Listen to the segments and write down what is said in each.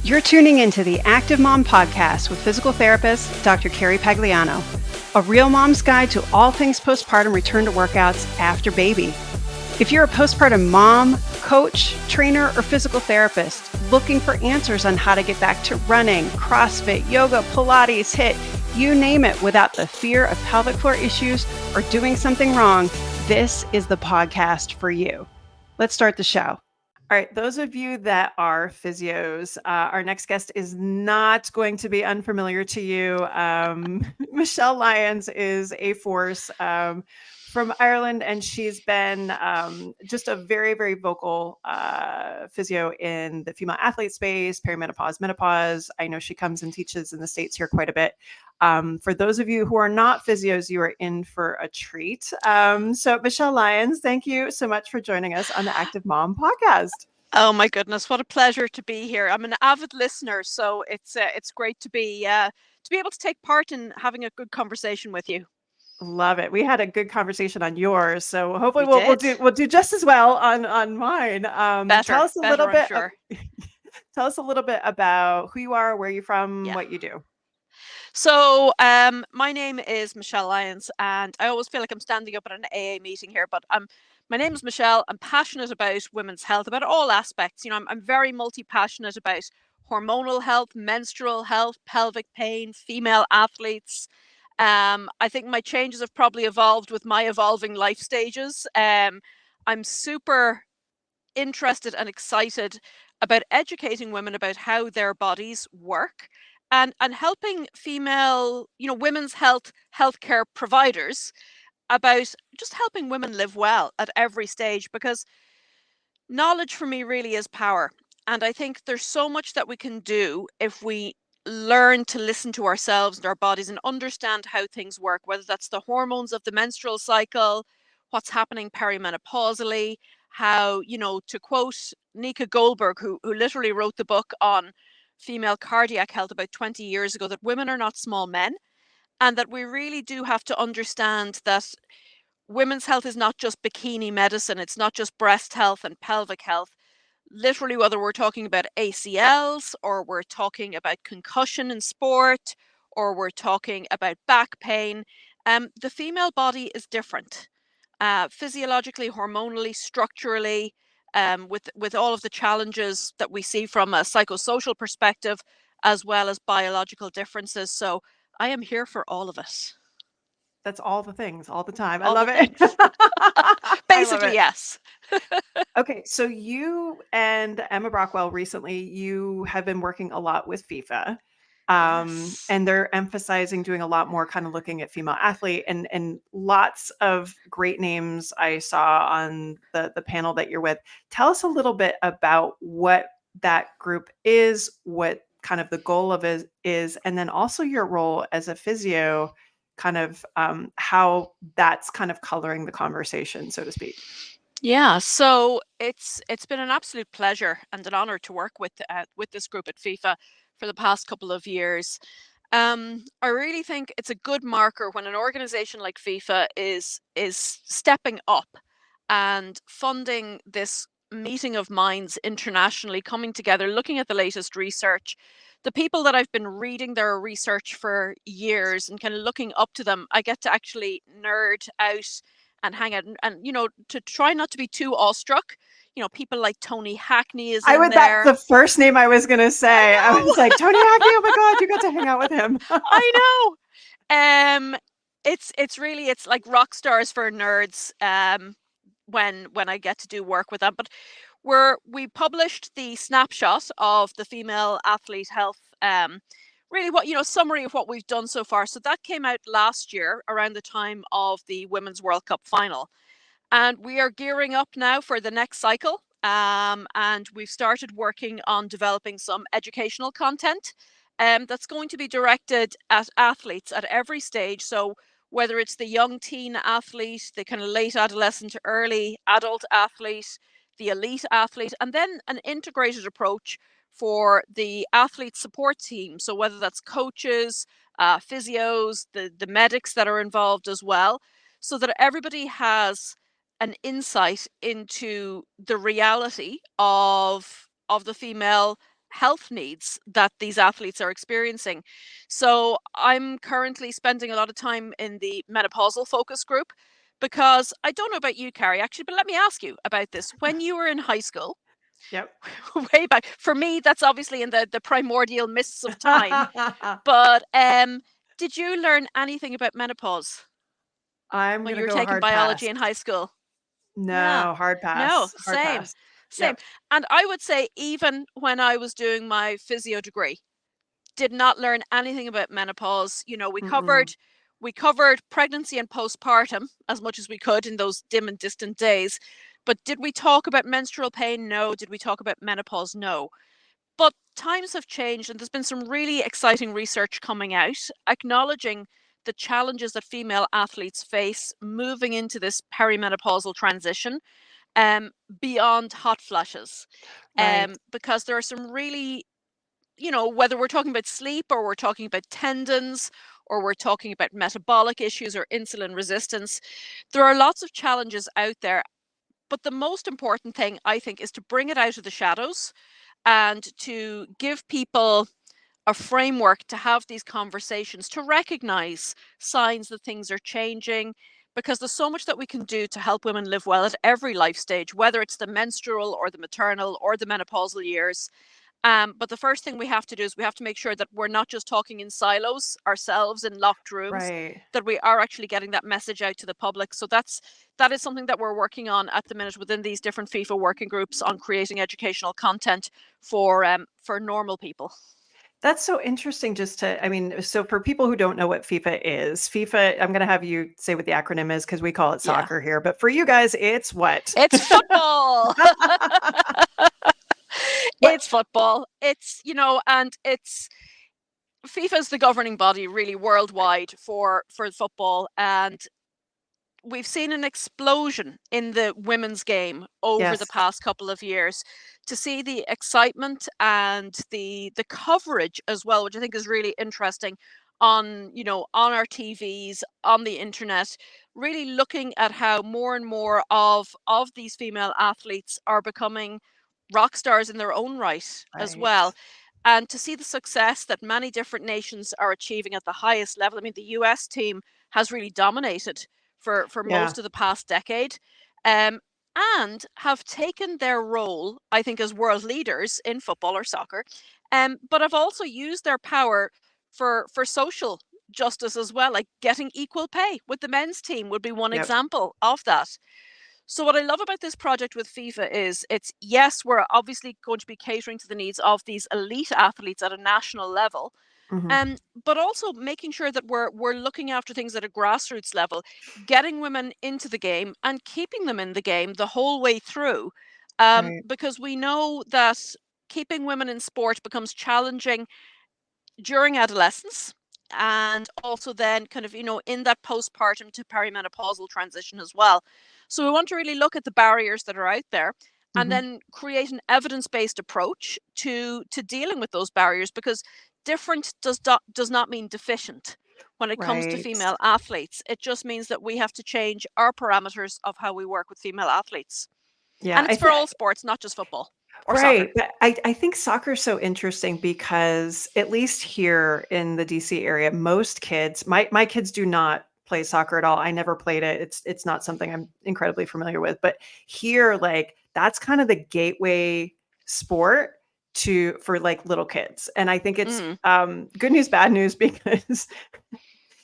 You're tuning into the Active Mom Podcast with physical therapist Dr. Carrie Pagliano, a real mom's guide to all things postpartum return to workouts after baby. If you're a postpartum mom, coach, trainer, or physical therapist looking for answers on how to get back to running, CrossFit, yoga, Pilates, HIIT, you name it, without the fear of pelvic floor issues or doing something wrong, this is the podcast for you. Let's start the show. All right, those of you that are physios, our next guest is not going to be unfamiliar to you. Michelle Lyons is a force from Ireland, and she's been just a very, very vocal physio in the female athlete space, perimenopause, menopause. I know she comes and teaches in the States here quite a bit. For those of you who are not physios, you are in for a treat. So Michelle Lyons, thank you so much for joining us on the Active Mom Podcast. Oh my goodness, what a pleasure to be here. I'm an avid listener, so it's great to be able to take part in having a good conversation with you. Love it. We had a good conversation on yours, so hopefully We we'll do just as well on mine. Tell us a little bit. Sure. Tell us a little bit about who you are, where you're from, Yeah. what you do. So, my name is Michelle Lyons, and I always feel like I'm standing up at an AA meeting here, but my name is Michelle. I'm passionate about women's health, about all aspects. You know, I'm very multi-passionate about hormonal health, menstrual health, pelvic pain, female athletes. I think my changes have probably evolved with my evolving life stages. I'm super interested and excited about educating women about how their bodies work and helping female, women's healthcare providers about just helping women live well at every stage, because knowledge for me really is power. And I think there's so much that we can do if we learn to listen to ourselves and our bodies and understand how things work, whether that's the hormones of the menstrual cycle, what's happening perimenopausally, how, to quote Nika Goldberg, who literally wrote the book on female cardiac health about 20 years ago, that women are not small men, and that we really do have to understand that women's health is not just bikini medicine, it's not just breast health and pelvic health. Literally, whether we're talking about ACLs or we're talking about concussion in sport or we're talking about back pain, the female body is different. Physiologically, hormonally, structurally, with all of the challenges that we see from a psychosocial perspective, as well as biological differences. So I am here for all of it. That's all the things, all the time. I love it. Basically, yes. Okay, so you and Emma Brockwell recently, you have been working a lot with FIFA. Yes. And they're emphasizing doing a lot more kind of looking at female athlete and lots of great names I saw on the panel that you're with. Tell us a little bit about what that group is, what kind of the goal of it is, and then also your role as a physio, kind of how that's kind of coloring the conversation, so to speak. Yeah, so it's been an absolute pleasure and an honor to work with this group at FIFA for the past couple of years. I really think it's a good marker when an organization like FIFA is stepping up and funding this meeting of minds internationally, coming together, looking at the latest research. The people that I've been reading their research for years and kind of looking up to them, I get to actually nerd out and hang out and to try not to be too awestruck. People like Tony Hackney is in there. That's the first name I was going to say. I was like, Tony Hackney, oh my God, you got to hang out with him. I know. It's really, it's like rock stars for nerds when I get to do work with them. But we published the snapshot of the female athlete health, really what, summary of what we've done so far. So that came out last year around the time of the Women's World Cup final. And we are gearing up now for the next cycle. And we've started working on developing some educational content that's going to be directed at athletes at every stage. So whether it's the young teen athlete, the kind of late adolescent to early adult athlete, the elite athlete, and then an integrated approach for the athlete support team. So whether that's coaches, physios, the medics that are involved as well, so that everybody has an insight into the reality of the female health needs that these athletes are experiencing. So I'm currently spending a lot of time in the menopausal focus group because I don't know about you, Carrie, actually, but let me ask you about this. When you were in high school, Yep. way back, for me, that's obviously in the primordial mists of time, but did you learn anything about menopause I'm when going you to were go taking hard pass. biology in high school? Yeah. No, hard No, pass. Hard same. pass. Same. Yep. And I would say even when I was doing my physio degree, did not learn anything about menopause. You know, Mm-mm. we covered pregnancy and postpartum as much as we could in those dim and distant days. But did we talk about menstrual pain? No. Did we talk about menopause? No. But times have changed, and there's been some really exciting research coming out acknowledging the challenges that female athletes face moving into this perimenopausal transition, beyond hot flushes. Right. Because there are some really, whether we're talking about sleep or we're talking about tendons or we're talking about metabolic issues or insulin resistance, there are lots of challenges out there. But the most important thing, I think, is to bring it out of the shadows and to give people a framework to have these conversations, to recognize signs that things are changing, because there's so much that we can do to help women live well at every life stage, whether it's the menstrual or the maternal or the menopausal years. But the first thing we have to do is we have to make sure that we're not just talking in silos ourselves in locked rooms, Right. that we are actually getting that message out to the public. So that is something that we're working on at the minute within these different FIFA working groups on creating educational content for normal people. That's so interesting just to, I mean, so for people who don't know what FIFA is, FIFA, I'm going to have you say what the acronym is because we call it Yeah. soccer here, but for you guys, it's what? It's football. What? It's football. And it's FIFA is the governing body really worldwide for football, and we've seen an explosion in the women's game over the Yes. past couple of years. To see the excitement and the coverage as well, which I think is really interesting on our TVs, on the internet, really looking at how more and more of these female athletes are becoming rock stars in their own right as Right. well. And to see the success that many different nations are achieving at the highest level. I mean, the US team has really dominated for Yeah. most of the past decade, um, and have taken their role, I think, as world leaders in football or soccer, but have also used their power for social justice as well, like getting equal pay with the men's team would be one Yep. example of that. So what I love about this project with FIFA is it's, yes, we're obviously going to be catering to the needs of these elite athletes at a national level, Hmm. but also making sure that we're looking after things at a grassroots level, getting women into the game and keeping them in the game the whole way through, Right. because we know that keeping women in sport becomes challenging during adolescence and also then kind of in that postpartum to perimenopausal transition as well. So we want to really look at the barriers that are out there and Hmm. then create an evidence-based approach to dealing with those barriers, because different does not mean deficient when it comes to Right. female athletes. It just means that we have to change our parameters of how we work with female athletes, Yeah. and it's for all sports, not just football or soccer. Right. But I think soccer is so interesting because at least here in the DC area, most kids, my kids do not play soccer at all. I never played it. It's not something I'm incredibly familiar with. But here, like that's kind of the gateway sport to for like little kids. And I think it's Mm, good news, bad news because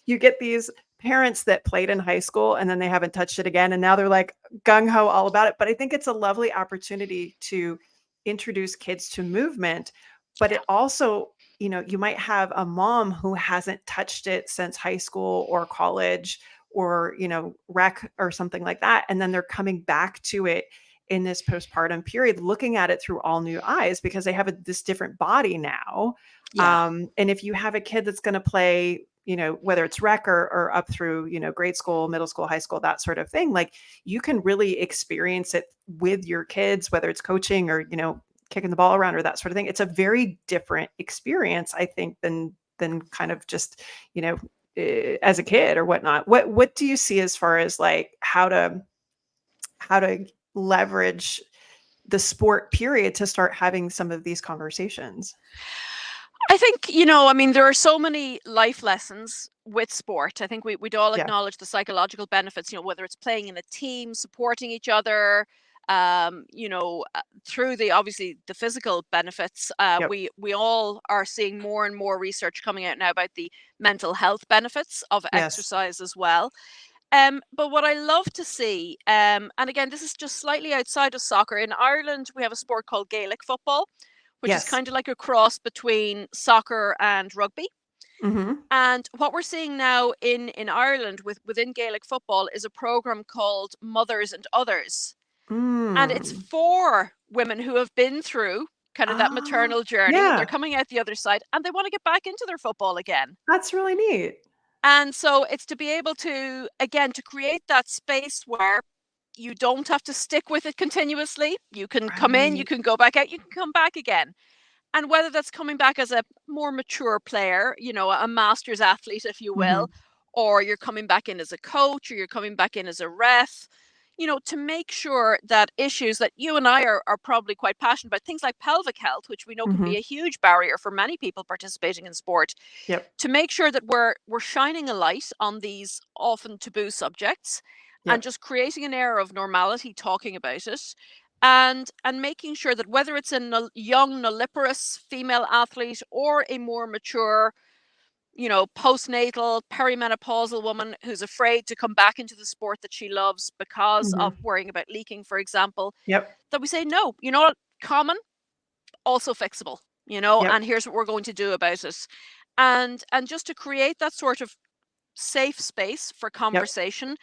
you get these parents that played in high school and then they haven't touched it again and now they're like gung ho all about it. But I think it's a lovely opportunity to introduce kids to movement, but yeah. it also, you might have a mom who hasn't touched it since high school or college or, rec or something like that. And then they're coming back to it in this postpartum period, looking at it through all new eyes because they have this different body now. Yeah. And if you have a kid that's going to play, whether it's rec or up through, grade school, middle school, high school, that sort of thing, like you can really experience it with your kids, whether it's coaching or, kicking the ball around or that sort of thing. It's a very different experience, I think, than kind of just, as a kid or whatnot. What do you see as far as like how to leverage the sport period to start having some of these conversations? I think, I mean, there are so many life lessons with sport. I think we'd all Yeah. acknowledge the psychological benefits, whether it's playing in a team, supporting each other, through obviously the physical benefits. Yep. We all are seeing more and more research coming out now about the mental health benefits of Yes. exercise as well. But what I love to see, and again, this is just slightly outside of soccer. In Ireland, we have a sport called Gaelic football, which is Yes. kind of like a cross between soccer and rugby. Mm-hmm. And what we're seeing now in Ireland within Gaelic football is a program called Mothers and Others. And it's Mm. for women who have been through kind of that Ah, maternal journey. They're yeah, coming out the other side and they want to get back into their football again. that's really neat. And so it's to be able to, again, to create that space where you don't have to stick with it continuously. You can come in, you Right. can go back out, you can come back again. And whether that's coming back as a more mature player, a master's athlete, if you Mm-hmm. will, or you're coming back in as a coach, or you're coming back in as a ref, to make sure that issues that you and I are probably quite passionate about, things like pelvic health, which we know can Mm-hmm. be a huge barrier for many people participating in sport, Yep. to make sure that we're shining a light on these often taboo subjects and Yep. just creating an air of normality talking about it, and making sure that whether it's a young nulliparous female athlete or a more mature, postnatal perimenopausal woman who's afraid to come back into the sport that she loves because Mm-hmm. of worrying about leaking, for example, Yep. that we say no, what, common, also fixable, Yep. and here's what we're going to do about it. And just to create that sort of safe space for Yep. conversation,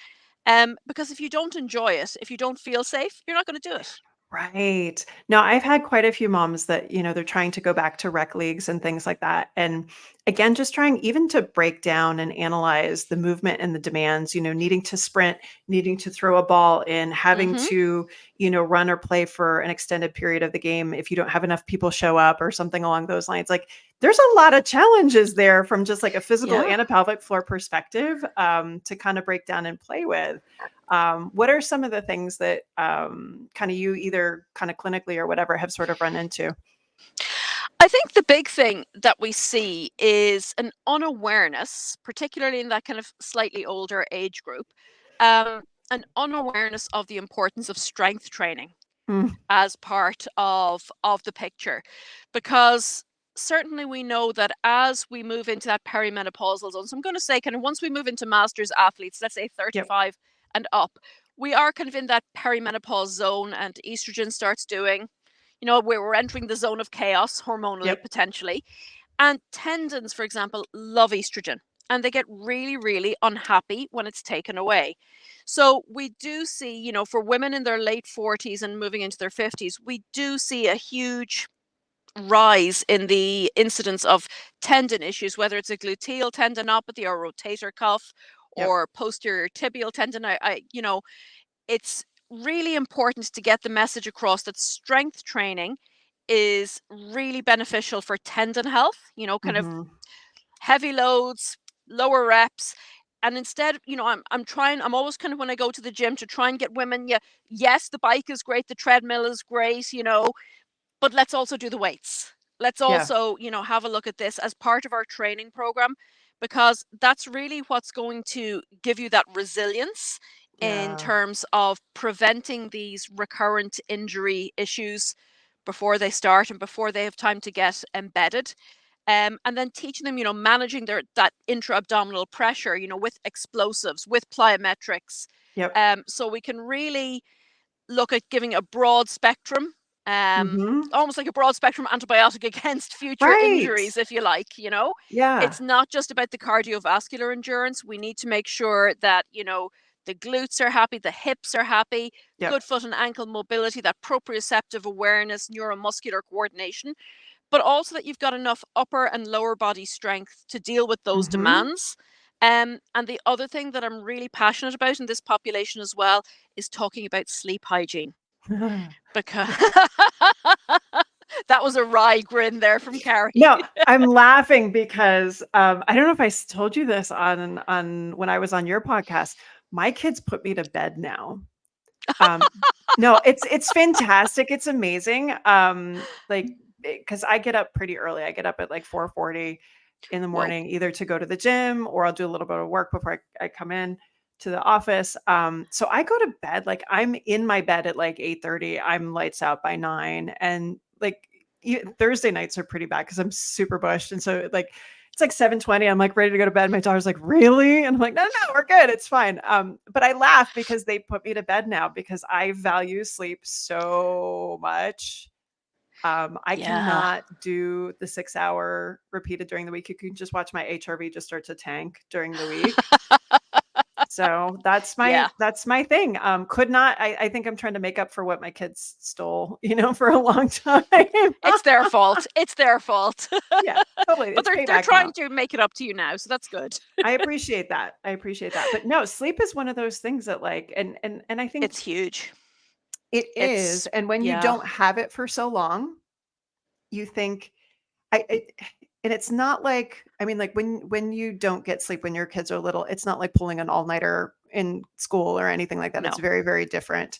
because if you don't enjoy it, if you don't feel safe, you're not going to do it. Right. No, I've had quite a few moms that, they're trying to go back to rec leagues and things like that. And again, just trying even to break down and analyze the movement and the demands, needing to sprint, needing to throw a ball in, having Hmm. to, run or play for an extended period of the game if you don't have enough people show up or something along those lines. Like there's a lot of challenges there from just like a physical Yeah. and a pelvic floor perspective, to kind of break down and play with. What are some of the things that kind of you either kind of clinically or whatever have sort of run into? I think the big thing that we see is an unawareness, particularly in that kind of slightly older age group, an unawareness of the importance of strength training Mm, as part of the picture, because certainly we know that as we move into that perimenopausal zone, so I'm going to say kind of once we move into masters athletes, let's say yep, 35 and up, we are kind of in that perimenopause zone, and estrogen starts doing, we're entering the zone of chaos hormonally, yep, potentially. And tendons, for example, love estrogen, and they get really, really unhappy when it's taken away. So we do see, for women in their late 40s and moving into their 50s, we do see a huge rise in the incidence of tendon issues, whether it's a gluteal tendinopathy or rotator cuff yep. or posterior tibial tendon. It's really important to get the message across that strength training is really beneficial for tendon health, kind of Hmm. heavy loads, lower reps. And instead, I'm always kind of, when I go to the gym, to try and get women, yeah, yes, the bike is great, the treadmill is great, but let's also do the weights. Let's Yeah, also, have a look at this as part of our training program, because that's really what's going to give you that resilience in yeah, terms of preventing these recurrent injury issues before they start and before they have time to get embedded. And then teaching them, managing that intra-abdominal pressure, with explosives, with plyometrics. yep. So we can really look at giving a broad spectrum, Hmm. almost like a broad spectrum antibiotic against future Right. injuries, if you like. Yeah, It's not just about the cardiovascular endurance. We need to make sure that, the glutes are happy, the hips are happy, good yep. foot and ankle mobility, that proprioceptive awareness, neuromuscular coordination, but also that you've got enough upper and lower body strength to deal with those Hmm. demands. And the other thing that I'm really passionate about in this population as well is talking about sleep hygiene, because that was a wry grin there from Carrie. No, I'm laughing because I don't know if told you this on when I was on your podcast. My kids put me to bed now. Um, No, it's fantastic. It's amazing. Like, because I get up pretty early. I get up at like 4:40 in the Whoa. morning, either to go to the gym or I'll do a little bit of work before I come in to the office. So I go to bed, like I'm in my bed at like 8:30. I'm lights out by 9. And like Thursday nights are pretty bad because I'm super bushed. And so like it's like 7:20. I'm like ready to go to bed. My daughter's like, really? And I'm like, no, no, we're good. It's fine. But I laugh because they put me to bed now because I value sleep so much. I Yeah. cannot do the 6-hour repeated during the week. You can just watch my HRV just start to tank during the week. So Yeah. that's my thing. Could not. I think I'm trying to make up for what my kids stole, for a long time. It's their fault. It's their fault. Yeah, totally. But It's they're payback trying now. to make it up to you now, so that's good. I appreciate that. I appreciate that. But no, sleep is one of those things that like, and I think It's huge. it is. It's And when you yeah. don't have it for so long, you think I and it's not like, I mean, like when you don't get sleep when your kids are little, it's not like pulling an all-nighter in school or anything like that. It's No. very, very different,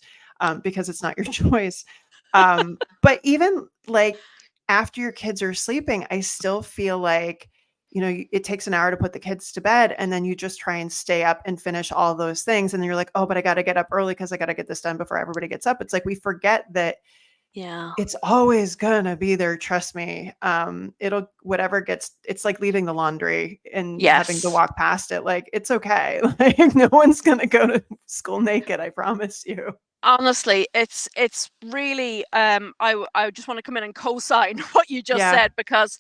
because it's not your choice. But even like after your kids are sleeping, I still feel like, it takes an hour to put the kids to bed, and then you just try and stay up and finish all those things. And then you're like, oh, but I got to get up early because I got to get this done before everybody gets up. It's like we forget that Yeah. it's always gonna be there, trust me. It'll whatever gets it's like leaving the laundry and having to Yes. walk past it, like, it's okay. Like, no one's gonna go to school naked, I promise you. Honestly, it's really I just want to come in and co-sign what you just Yeah. said, because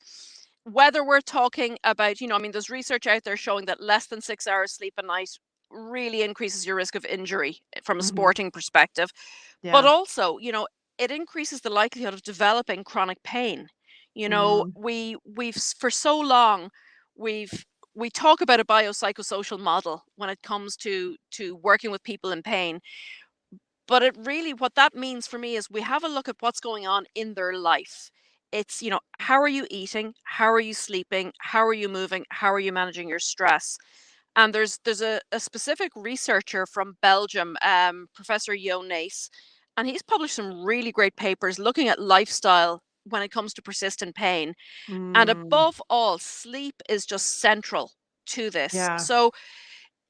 whether we're talking about, I mean, there's research out there showing that less than 6 hours sleep a night really increases your risk of injury from a Mhm. sporting perspective. But Yeah. also, it increases the likelihood of developing chronic pain. Mm. We've for so long we've we talk about a biopsychosocial model when it comes to working with people in pain, but it really, what that means for me is we have a look at what's going on in their life. It's, how are you eating? How are you sleeping? How are you moving? How are you managing your stress? And there's a specific researcher from Belgium, Professor Jo Naes, and he's published some really great papers looking at lifestyle when it comes to persistent pain. And Mm. above all, sleep is just central to this. Yeah. So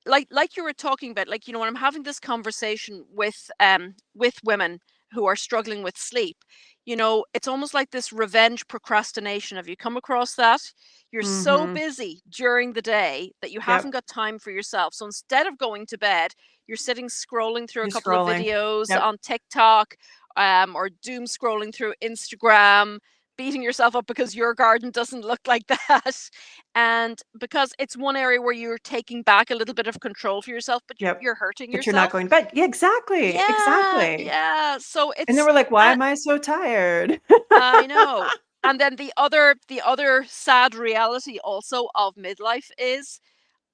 like you were talking about, like, when I'm having this conversation with women who are struggling with sleep, it's almost like this revenge procrastination. Have you come across that? You're so Mhm. busy during the day that you haven't Yep. got time for yourself, so instead of going to bed, you're sitting scrolling through a You're couple of scrolling. videos Yep. on TikTok, or doom scrolling through Instagram, beating yourself up because your garden doesn't look like that. And because it's one area where you're taking back a little bit of control for yourself, but you're Yep. you're hurting But you're not yourself. going to bed. Yeah, exactly. Yeah, Exactly. yeah. So And then it's we're like, "Why and am I so tired?" I know. And then the other sad reality also of midlife is,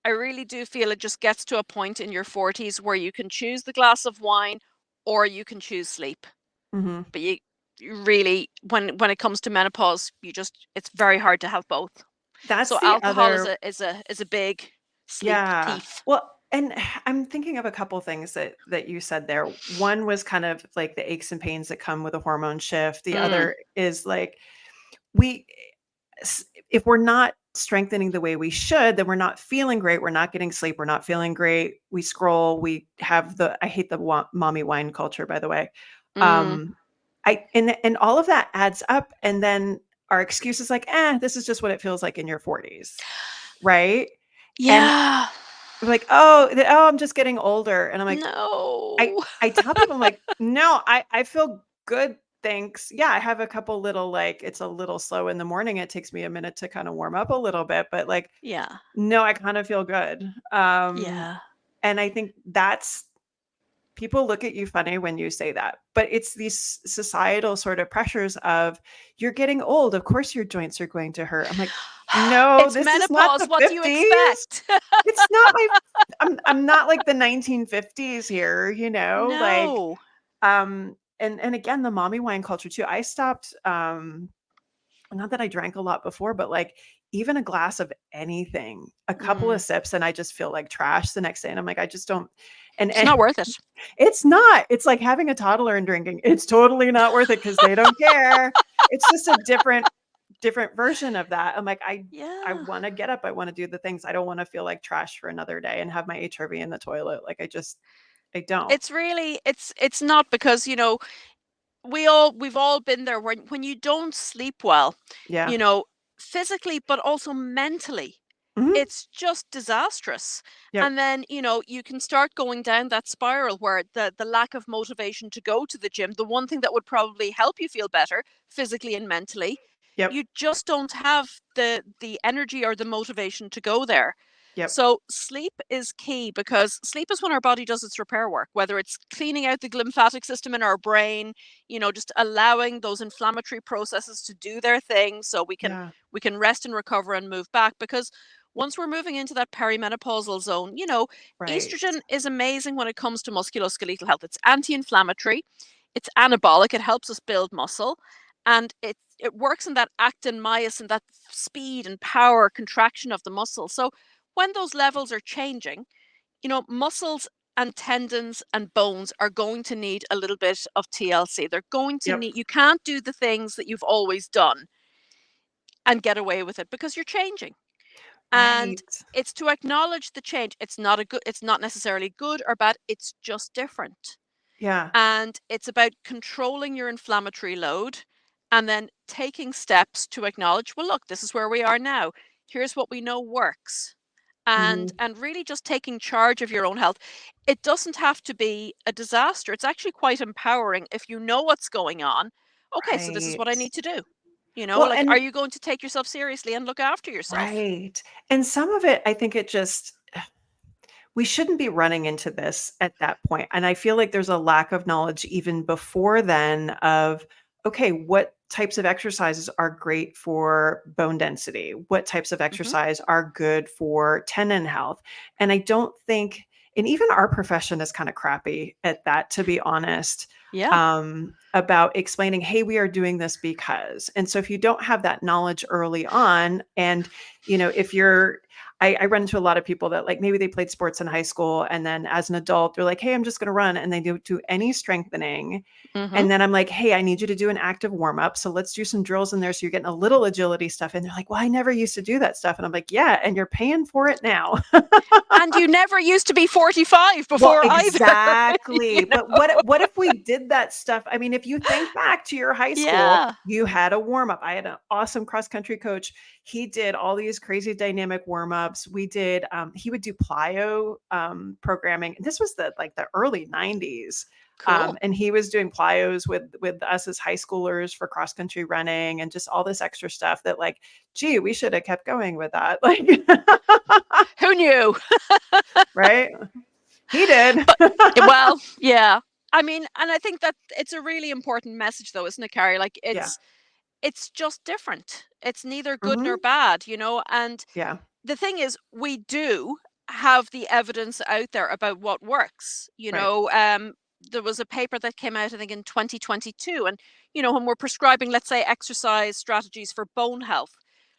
I really do feel it just gets to a point in your 40s where you can choose the glass of wine or you can choose sleep. Mhm. But you really, when it comes to menopause, it's very hard to have both. That's So the alcohol is other. a big sleep Yeah. thief. Well, and I'm thinking of a couple things that you said there. One was kind of like the aches and pains that come with a hormone shift. The Mm, other is like we if we're not strengthening the way we should, then we're not feeling great. We're not getting sleep. We're not feeling great. We scroll. We have I hate the mommy wine culture, by the way. mm. Um, and all of that adds up. And then our excuse is like, this is just what it feels like in your 40s. Right. And Yeah. like, "Oh, I'm just getting older." And I'm like, No. I tell people, I'm like, "No, I feel good, thanks. Yeah, I have a couple little, like, it's a little slow in the morning. It takes me a minute to kinda warm up a little bit, but, like, Yeah. no, I kinda feel good." Yeah. And I think that's people look at you funny when you say that, but it's these societal sort of pressures of, "You're getting old, of course your joints are going to hurt." I'm like, "No, It's this is not menopause. the What do you 50s. expect? It's not my I'm not like the 1950s here, like, No. and again, the mommy wine culture too. I stopped, not that I drank a lot before, but like even a glass of anything, a couple Mm, of sips, and I just feel like trash the next day. And I'm like, I just don't. It's and not worth it. it's not. It's like having a toddler and drinking. It's totally not worth it because they don't care. It's just a different version of that. I'm like, I Yeah. want to get up. I want to do the things. I don't want to feel like trash for another day and have my HRV in the toilet. Like I don't. It's really it's not because, we've all been there when you don't sleep well, Yeah. you know, physically but also mentally. Mhm. It's just disastrous. Yep. And then, you can start going down that spiral where the lack of motivation to go to the gym, the one thing that would probably help you feel better physically and mentally, Yep. you just don't have the energy or the motivation to go there. Yep. So sleep is key because sleep is when our body does its repair work, whether it's cleaning out the lymphatic system in our brain, just allowing those inflammatory processes to do their thing so Yeah. we can rest and recover and move back. Because once we're moving into that perimenopausal zone, Right. estrogen is amazing when it comes to musculoskeletal health. It's anti-inflammatory, it's anabolic, it helps us build muscle, and it works in that actin myosin, that speed and power contraction of the muscle. So when those levels are changing, muscles and tendons and bones are going to need a little bit of TLC. They're going to Yep. need, you can't do the things that you've always done and get away with it because you're changing. And Right. it's to acknowledge the change. It's not necessarily good or bad, it's just different. Yeah. And it's about controlling your inflammatory load and then taking steps to acknowledge, well, look, this is where we are now. Here's what we know works. And Mhm. and really just taking charge of your own health. It doesn't have to be a disaster. It's actually quite empowering if you know what's going on. Okay, so this is what I Right. need to do. Well, Like, are and you going to take yourself seriously and look after yourself? right. And some of it, I think it just we shouldn't be running into this at that point. And I feel like there's a lack of knowledge even before then of, okay, what types of exercises are great for bone density? What types of Hmm. exercise are good for tendon health? And I don't think, and even our profession is kind of crappy at that, to be honest, Yeah. about explaining, hey, we are doing this because. And so if you don't have that knowledge early on, and, if you're, I run into a lot of people that like maybe they played sports in high school and then as an adult, they're like, hey, I'm just going to run. And they don't do any strengthening. Hmm. And then I'm like, hey, I need you to do an active warm up. So let's do some drills in there. So you're getting a little agility stuff. And they're like, well, I never used to do that stuff. And I'm like, yeah, and you're paying for it now. And you never used to be 45 Well, before either. you exactly. know? But what if we did that stuff? I mean, if you think back to your high school, Yeah. you had a warm up. I had an awesome cross country coach. He did all these crazy dynamic warm ups. We did. He would do plyo programming. This was the early '90s. Cool. And he was doing plyos with us as high schoolers for cross country running and just all this extra stuff that like, gee, we should have kept going with that. Like, Who knew? right? He did. But well, yeah. I mean, and I think that it's a really important message though, isn't it, Carrie? Like Yeah. it's just different. It's neither good nor Mhm. bad, and Yeah. the thing is we do have the evidence out there about what works. Right. There was a paper that came out I think in 2022, and when we're prescribing, let's say, exercise strategies for bone health,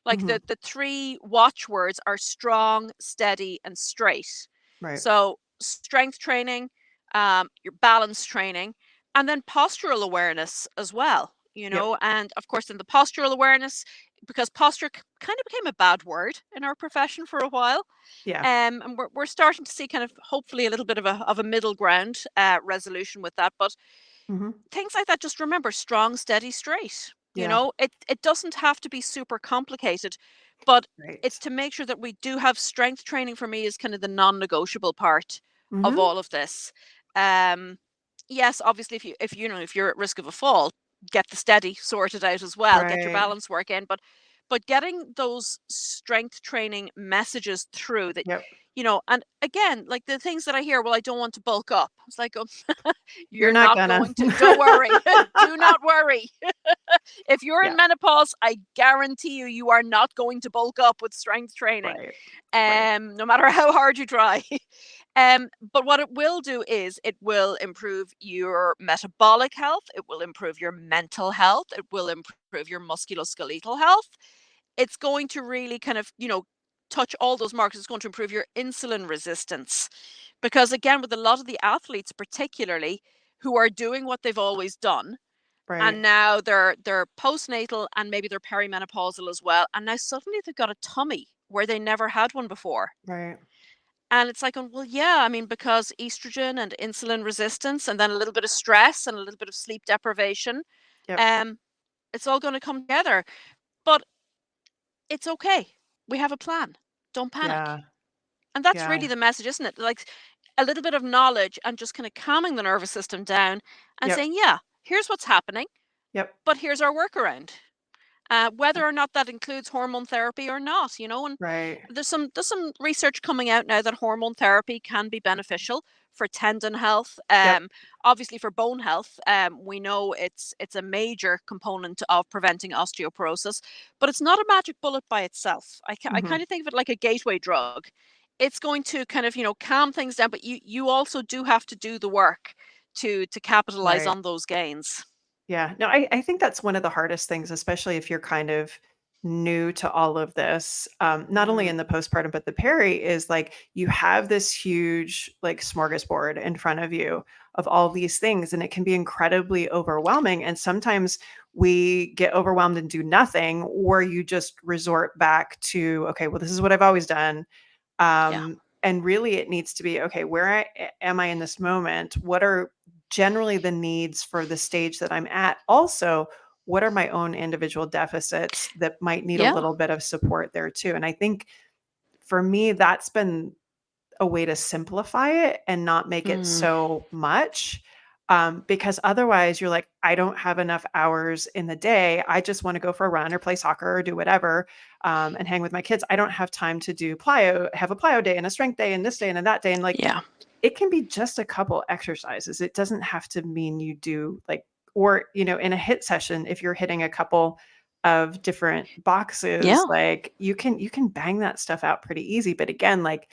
like Mhm. the three watchwords are strong, steady, and straight. Right. So strength training, your balance training, and then postural awareness as well. Yep. And of course, in the postural awareness, because posture kind of became a bad word in our profession for a while. Yeah. And we're starting to see kind of hopefully a little bit of a middle ground resolution with that. But Mhm. things like that, just remember strong, steady, straight. Yeah. It doesn't have to be super complicated, but Right. it's to make sure that we do have strength training. For me is kind of the non-negotiable part of Mhm. all of this. Um, yes, obviously, if you're at risk of a fall, get the steady sorted out as well. Get your Right. balance work in, but getting those strength training messages through that, Yep. and again, like the things that I hear, well, I don't want to bulk up. It's like, oh, You're you're not not gonna. going to. Don't worry. Do not worry. If you're in Yeah. menopause, I guarantee you, you are not going to bulk up with strength training, Right. Right. no matter how hard you try. But what it will do is it will improve your metabolic health, it will improve your mental health, it will improve your musculoskeletal health. It's going to really kind of, touch all those marks. It's going to improve your insulin resistance. Because again, with a lot of the athletes, particularly, who are doing what they've always done, and Right. now they're postnatal and maybe they're perimenopausal as well, and now suddenly they've got a tummy where they never had one before. Right. And it's like, well, yeah, I mean, because estrogen and insulin resistance, and then a little bit of stress and a little bit of sleep deprivation, Yep. um, it's all going to come together. But it's okay. We have a plan. Don't panic. Yeah. And that's Yeah. really the message, isn't it? Like a little bit of knowledge and just kind of calming the nervous system down and Yep. saying, yeah, here's what's happening, Yep. but here's our workaround. Whether or not that includes hormone therapy or not, and Right. there's some research coming out now that hormone therapy can be beneficial for tendon health, Yep. obviously for bone health. We know it's a major component of preventing osteoporosis, but it's not a magic bullet by itself. I Hmm. kind of think of it like a gateway drug. It's going to kind of calm things down, but you also do have to do the work to capitalize Right. on those gains. Yeah. No, I think that's one of the hardest things, especially if you're kind of new to all of this. Not only Mm, in the postpartum, but the peri is like you have this huge like smorgasbord in front of you of all these things, and it can be incredibly overwhelming. And sometimes we get overwhelmed and do nothing, or you just resort back to, okay, well, this is what I've always done. yeah, And really, it needs to be okay, am I in this moment? What are generally the needs for the stage that I'm at? Also, what are my own individual deficits that might need a yeah. little bit of support there too? And I think for me, that's been a way to simplify it and not make it Mm, so much. Because otherwise, you're like, I don't have enough hours in the day. I just want to go for a run or play soccer or do whatever, and hang with my kids. I don't have time to do plyo, have a plyo day and a strength day and this day and that day. And like, yeah, it can be just a couple exercises. It doesn't have to mean you do like, or, in a hit session, if you're hitting a couple of different boxes, yeah, like you can bang that stuff out pretty easy. But again, like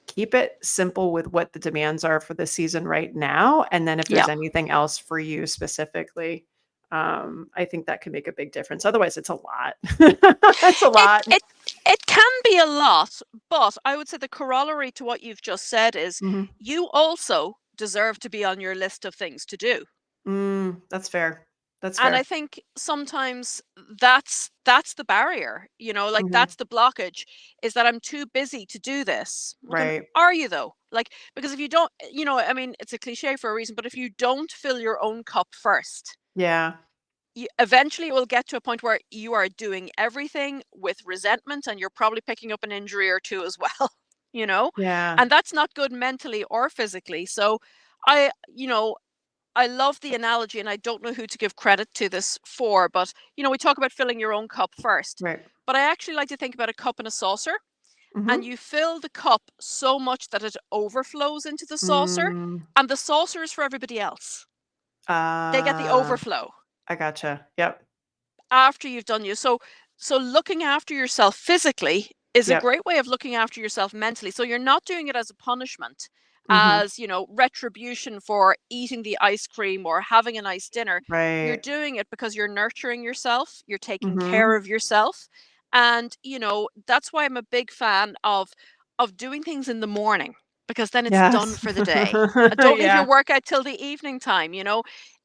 keep it simple with what the demands are for the season right now. And then if yeah. there's anything else for you specifically, I think that can make a big difference. Otherwise, it's a lot. It's a It lot. it it can be a lot, but I would say the corollary to what you've just said is Mhm. you also deserve to be on your list of things to do. That's fair. That's And fair. I think sometimes that's the barrier, like Mhm. that's the blockage is that I'm too busy to do this. Well, then Right. are you though? Like because if you don't, I mean, it's a cliche for a reason, but if you don't fill your own cup first, Yeah. you eventually will get to a point where you are doing everything with resentment and you're probably picking up an injury or two as well, you know? Yeah. And that's not good mentally or physically. So I, I love the analogy and I don't know who to give credit to this for, but we talk about filling your own cup first. Right. But I actually like to think about a cup and a saucer, and Mhm. you fill the cup so much that it overflows into the saucer, Mm. and the saucer is for everybody else. They get the Ah, overflow I gotcha. Yep. after you've done you. So looking after yourself physically is a Yep. great way of looking after yourself mentally. So you're not doing it as a punishment, Mhm. as, retribution for eating the ice cream or having a nice dinner. You're Right. doing it because you're nurturing yourself, you're taking care Mhm. of yourself. And, that's why I'm a big fan of doing things in the morning because then it's done Yes. for the day. Don't leave your Yeah. workout till the evening time.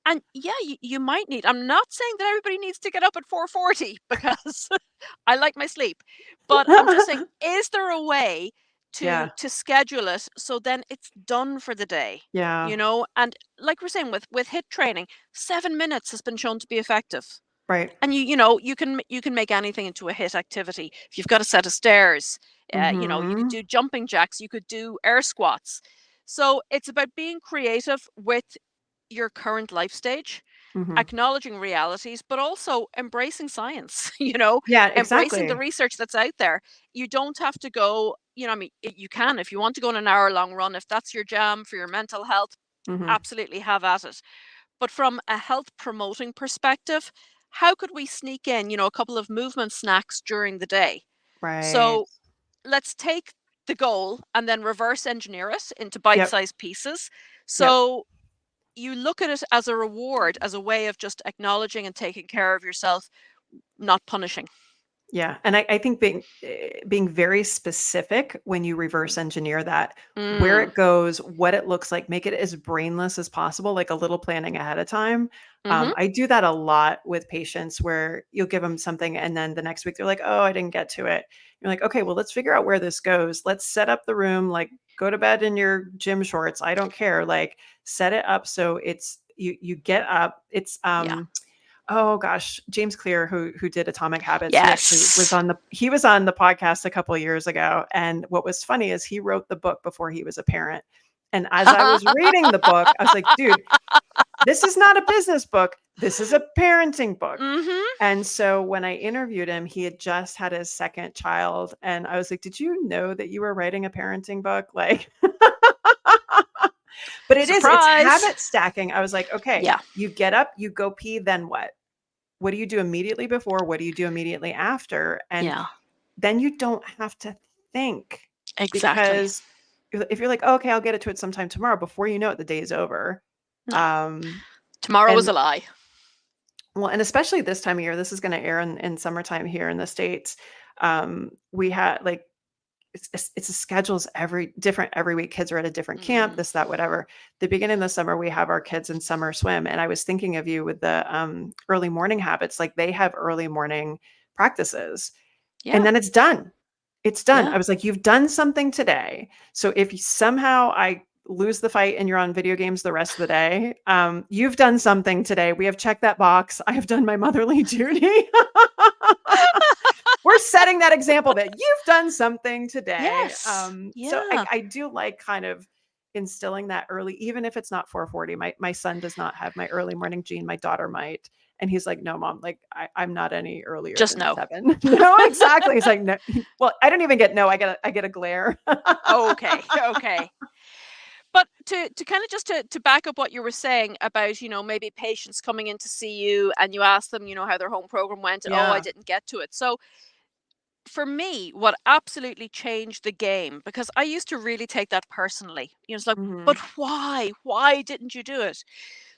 And yeah, you might need, I'm not saying that everybody needs to get up at 4:40 because I like my sleep. But I'm just saying, is there a way to Yeah. to schedule it so then it's done for the day? Yeah. And like we're saying with hit training, 7 minutes has been shown to be effective. Right. And you can make anything into a hit activity. If you've got a set of stairs, you could Mhm. do jumping jacks, you could do air squats. So it's about being creative with your current life stage, Mhm. acknowledging realities, but also embracing science, Yeah, embracing the exactly. research that's out there. You don't have to go, I mean, you can if you want to go on an hour long run, if that's your jam for your mental health, Mhm. absolutely have at it. But from a health promoting perspective, how could we sneak in, a couple of movement snacks during the day? Right. So let's take the goal and then reverse engineer it into bite Yep. sized pieces. Yep. So you look at it as a reward, as a way of just acknowledging and taking care of yourself, not punishing. Yeah. And I think being very specific when you reverse engineer that, where Mm. it goes, what it looks like, make it as brainless as possible, like a little planning ahead of time. Mm-hmm. I do that a lot with patients where you'll give them something and then the next week they're like, oh, I didn't get to it. You're like, okay, well, let's figure out where this goes. Let's set up the room, like go to bed in your gym shorts. I don't care. Like set it up so it's you get up. It's Yeah. oh gosh, James Clear, who did Atomic Habits, Yes. he was on the podcast a couple of years ago. And what was funny is he wrote the book before he was a parent. And as I was reading the book, I was like, dude, this is not a business book. This is a parenting book. Mm-hmm. And so when I interviewed him, he had just had his second child. And I was like, did you know that you were writing a parenting book? Like, but it's Surprise. habit stacking. I was like, okay, Yeah. you get up, you go pee, then what? What do you do immediately before? What do you do immediately after? And Yeah. then you don't have to think Exactly. because if you're like, oh, okay, I'll get it to it sometime tomorrow, before you know it, the day is over. No. Um, Tomorrow was and a lie. well, and especially this time of year, this is going to air in summertime here in the States. We had like, it's a schedules every different every week. Kids are at a different camp, Mm. this, that, whatever. The beginning of the summer, we have our kids in summer swim. And I was thinking of you with the early morning habits. Like they have early morning practices and Yeah. then it's done. It's done. Yeah. I was like, you've done something today. So if somehow I lose the fight and you're on video games the rest of the day, you've done something today. We have checked that box. I have done my motherly duty. We're setting that example that you've done something today. Yes. So I, Yeah. I do like kind of instilling that early, even if it's not 4:40. My son does not have my early morning gene. My daughter might. And he's like, no, mom, like I'm not any earlier Just than no. 7. No, exactly. He's like, no. Well, I don't even get no. I get a glare. Okay. Okay. But to kind of just to back up what you were saying about, maybe patients coming in to see you and you ask them, how their home program went. Oh, I Yeah. didn't get to it. So for me, what absolutely changed the game, because I used to really take that personally. It's like, but Hmm. why? Why didn't you do it?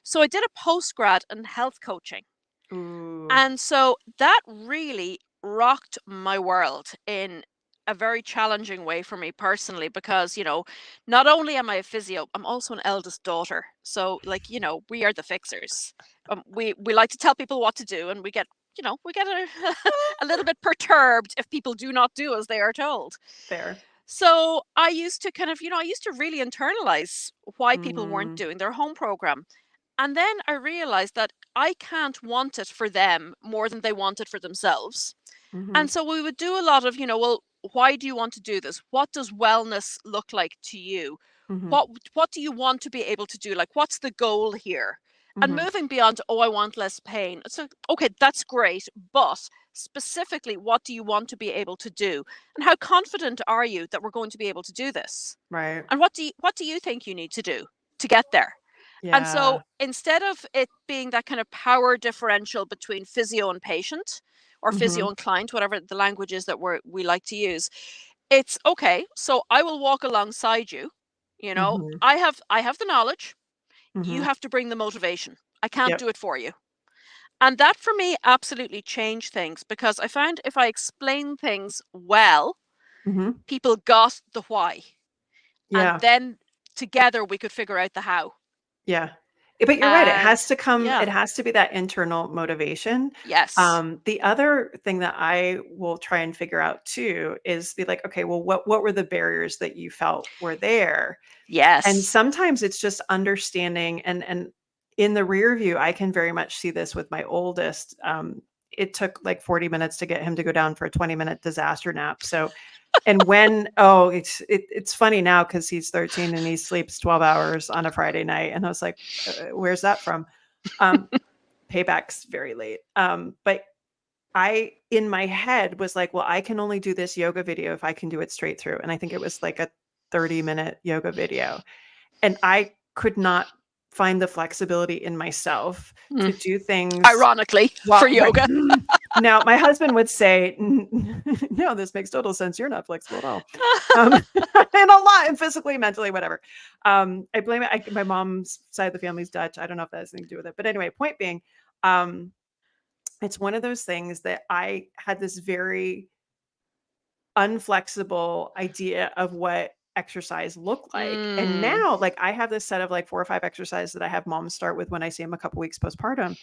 So I did a postgrad in health coaching. Ooh. And so that really rocked my world in a very challenging way for me personally because, not only am I a physio, I'm also an eldest daughter. So like, we are the fixers. We like to tell people what to do and we get a little bit perturbed if people do not do as they are told. Fair. So I used to I used to really internalize why people weren't Mm-hmm. doing their home program. And then I realized that I can't want it for them more than they want it for themselves. And so we would do a lot of, well, why do you want to do this? What does wellness look like to you? Mm-hmm. What do you want to be able to do? Like what's the goal here? And Mm-hmm. moving beyond, oh, I want less pain. So okay, that's great, but specifically, what do you want to be able to do? And how confident are you that we're going to be able to do this? Right. And what do you think you need to do to get there? And so Yeah. instead of it being that kind of power differential between physio and patient or Mm-hmm. physio and client, whatever the language is that we like to use, it's okay. So I will walk alongside you. Mm-hmm. I have the knowledge. You Mm-hmm. have to bring the motivation. I can't Yep. do it for you. And that for me absolutely changed things because I found if I explain things well, Mm-hmm. people got the why. And Yeah. then together we could figure out the how. Yeah. But you're right. And It yeah, has to be that internal motivation. yes. The other thing that I will try and figure out too is be like, okay, well, what were the barriers that you felt were there? And Yes. sometimes it's just understanding and in the rear view, I can very much see this with my oldest. It took like 40 minutes to get him to go down for a 20-minute disaster nap. So and when oh, it's funny now because he's 13 and he sleeps 12 hours on a Friday night. And I was like, where's that from? Um, Payback's very late. But I, in my head, was like, well, I can only do this yoga video if I can do it straight through. And I think it was like a 30-minute yoga video. And I could not find the flexibility in myself to Mm. do things Ironically, well, for right. yoga. Now, my husband would say, no, this makes total sense. You're not flexible at all. And a lot, and physically, mentally, whatever. I blame it. My mom's side of the family's Dutch. I don't know if that has anything to do with it. But anyway, point being, um, it's one of those things that I had this very unflexible idea of what exercise looked like. And Mm, now, like, I have this set of like 4 or 5 exercises that I have moms start with when I see them a couple weeks postpartum.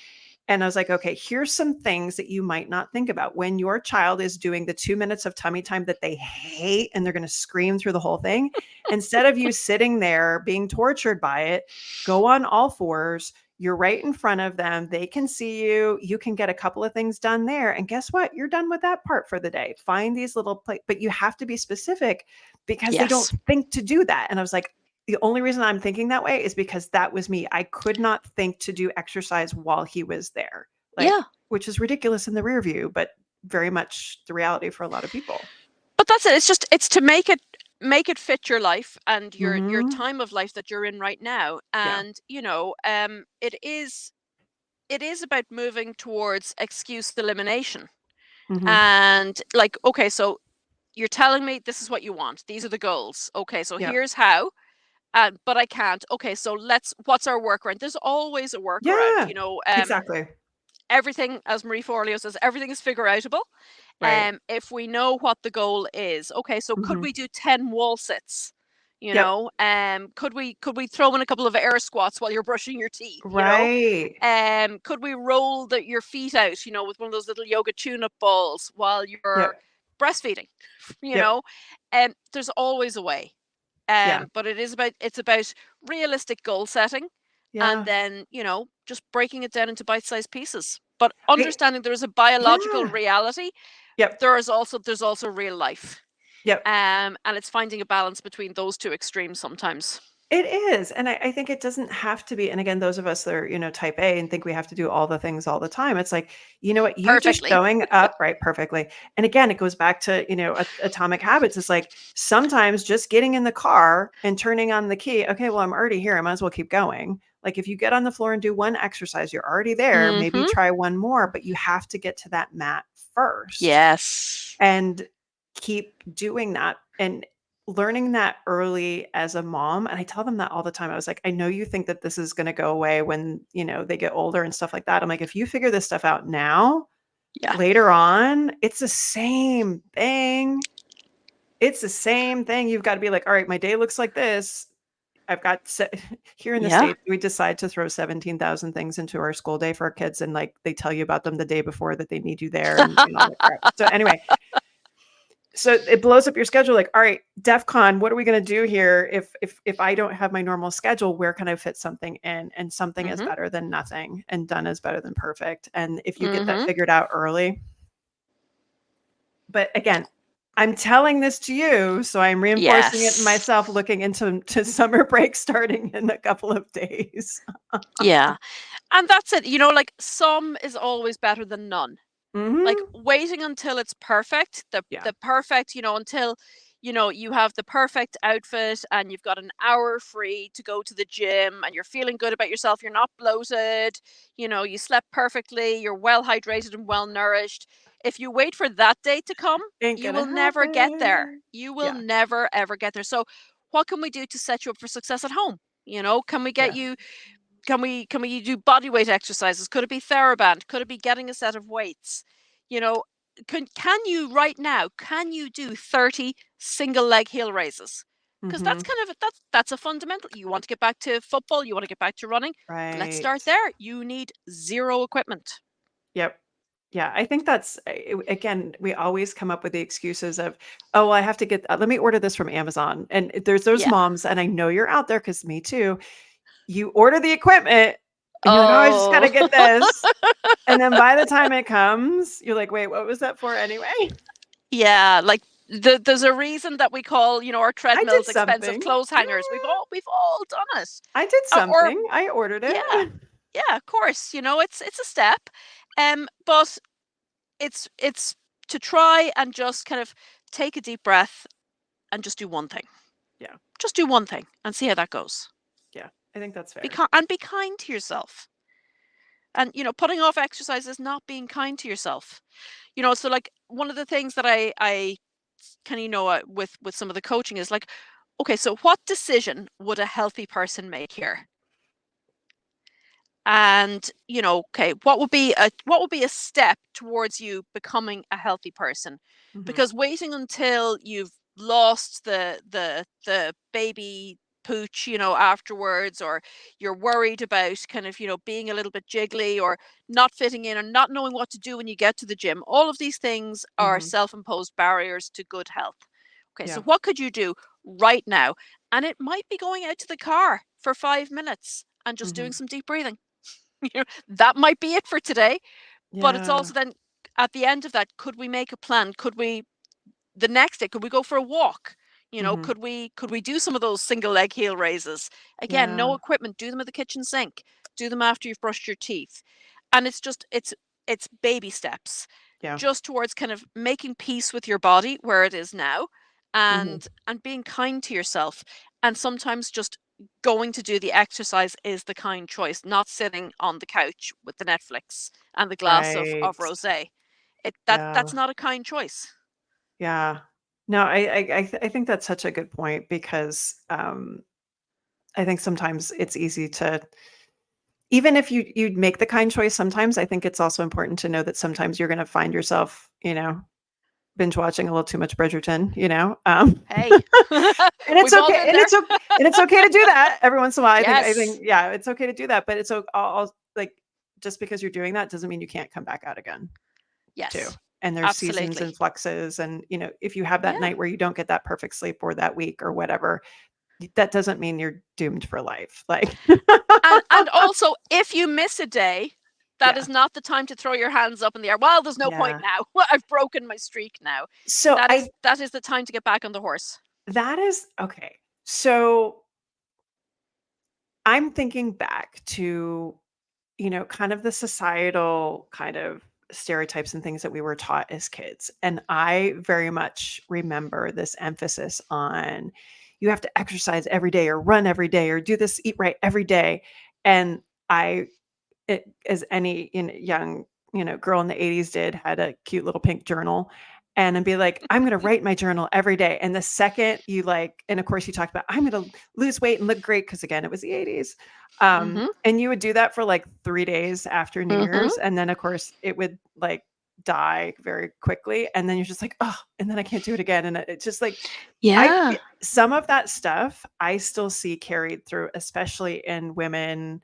And I was like, okay, here's some things that you might not think about when your child is doing the 2 minutes of tummy time that they hate and they're going to scream through the whole thing. Instead of you sitting there being tortured by it, go on all fours. You're right in front of them. They can see you. You can get a couple of things done there. And guess what? You're done with that part for the day. Find these little but you have to be specific because they don't yes. think to do that. And I was like, the only reason I'm thinking that way is because that was me. I could not think to do exercise while he was there, Yeah. like, which is ridiculous in the rear view, but very much the reality for a lot of people. But that's it. It's to make it fit your life and your Mhm. time of life that you're in right now. Yeah. And it is about moving towards excuse elimination. Mhm. And like, okay, so you're telling me this is what you want. These are the goals. Okay, so Yeah. here's how. But I can't. Okay, so what's our workaround? There's always a workaround, Yeah. Exactly. everything, as Marie Forleo says, everything is figure outable. Right. If we know what the goal is. Okay, so could Mhm. we do 10 wall sits? Yep. Could we throw in a couple of air squats while you're brushing your teeth? Right. Could we roll your feet out, with one of those little yoga tune-up balls while you're Yep. breastfeeding? You Yep. know, there's always a way. Yeah. But it's about realistic goal setting, and Yeah. then just breaking it down into bite-sized pieces. But I understanding there is a biological Yeah. reality. Yep. There's also real life, Yep. and it's finding a balance between those two extremes sometimes. It is, and I think it doesn't have to be, and again, those of us that are, type A and think we have to do all the things all the time, it's like, you know what, you just Perfectly. showing up right, perfectly, and again, it goes back to, Atomic Habits. It's like, sometimes just getting in the car and turning on the key, "Okay, well, I'm already here, I might as well keep going." Like, if you get on the floor and do one exercise, you're already there, maybe Mm-hmm. try one more, but you have to get to that mat first Yes. and keep doing that and learning that early as a mom. And I tell them that all the time. I was like, I know you think that this is going to go away when, they get older and stuff like that. I'm like, if you figure this stuff out now, Yeah. later on, it's the same thing. It's the same thing. You've got to be like, all right, my day looks like this. I've got here in the Yeah. States, we decide to throw 17,000 things into our school day for our kids. And like, they tell you about them the day before that they need you there and all that crap. So anyway, so it blows up your schedule like, all right, DEF CON, what are we going to do here? If I don't have my normal schedule, where can I fit something in? And something is Mm-hmm. better than nothing, and done is better than perfect. And if you get that Mm-hmm. figured out early, but again, I'm telling this to you, so I'm reinforcing it in Yes. myself, looking into summer break starting in a couple of days. Yeah. And that's it. Like, some is always better than none. Like, Hmm. waiting until it's perfect, the Yeah. the perfect, until you have the perfect outfit and you've got an hour free to go to the gym and you're feeling good about yourself, you're not bloated, you slept perfectly, you're well hydrated and well nourished. If you wait for that day to come, Ain't you gonna will never get there. happen. You will Yeah. never ever get there. So what can we do to set you up for success at home? Can we get Yeah. you can we do body weight exercises? Could it be TheraBand? Could it be getting a set of weights? You know, can you right now? Can you do 30 single leg heel raises? Because that's Hmm. kind of that's a fundamental. You want to get back to football. You want to get back to running. Let's Right. start there. You need zero equipment. Yep. Yeah, I think that's again, we always come up with the excuses of, "Oh, well, I have to get let me order this from Amazon." And there's those Yeah. moms, and I know you're out there because me too. You order the equipment and you're like, "Oh, I just got to Oh, get this." And then by the time it comes, you're like, "Wait, what was that for anyway?" yeah. Like, there's a reason that we call our I did treadmills expensive something. clothes hangers. We've Yeah, all we've all done it. I did Or something. I ordered yeah, it. yeah. Of course, it's a step. But it's to try and just kind of take a deep breath and just do one thing. Yeah. Just do one thing and see how that goes. Yeah. I think that's Be fair. kind and be kind to yourself. And putting off exercise is not being kind to yourself. So like one of the things that I kind of with some of the coaching is like, okay, so what decision would a healthy person make here? And, okay, what would be a step towards you becoming a healthy person? Hmm. Because waiting until you've lost the baby pooch, afterwards, or you're worried about kind of, being a little bit jiggly or not fitting in or not knowing what to do when you get to the gym, all of these things are Hmm. self-imposed barriers to good health. Okay, so Yeah. what could you do right now? And it might be going out to the car for 5 minutes and just Hmm. doing some deep breathing. That might be it for today, but it's Yeah. also then at the end of that, could we make a plan? Could we the next day, could we go for a walk? Hmm. Could we do some of those single leg heel raises? Again, Yeah. no equipment, do them at the kitchen sink, do them after you've brushed your teeth. And it's baby steps Yeah. just towards kind of making peace with your body where it is now, Hmm. and being kind to yourself. And sometimes just going to do the exercise is the kind choice, not sitting on the couch with the Netflix and the glass of Right. rosé. That's Yeah. not a kind choice. Yeah. No, I think that's such a good point because I think sometimes it's easy to, even if you make the kind choice, sometimes I think it's also important to know that sometimes you're going to find yourself, binge watching a little too much Bridgerton, Hey, and it's we've all okay, been there. and it's okay to do that every once in a while. I think Yes. yeah, it's okay to do that, but it's like, just because you're doing that doesn't mean you can't come back out again too. Yes. And there's seasons Absolutely. and fluxes, and if you have that Yeah. night where you don't get that perfect sleep or that week or whatever, that doesn't mean you're doomed for life. Like, And also, if you miss a day, that yeah, is not the time to throw your hands up in the air. Well, there's no point yeah. now. I've broken my streak now. So That is the time to get back on the horse. that is okay. So I'm thinking back to, kind of the societal kind of stereotypes and things that we were taught as kids. And I very much remember this emphasis on you have to exercise every day or run every day or do this, eat right every day. And I as any young girl in the 80s did, had a cute little pink journal, and be like, I'm going to write my journal every day. And the second you and of course you talked about, I'm going to lose weight and look great, because again it was the 80s. Mm-hmm. And you would do that for like 3 days after New Mm-hmm. Year's, and then of course it would like die very quickly, and then you're just like, oh, and then I can't do it again. And it's just like, Yeah. some of that stuff I still see carried through, especially in women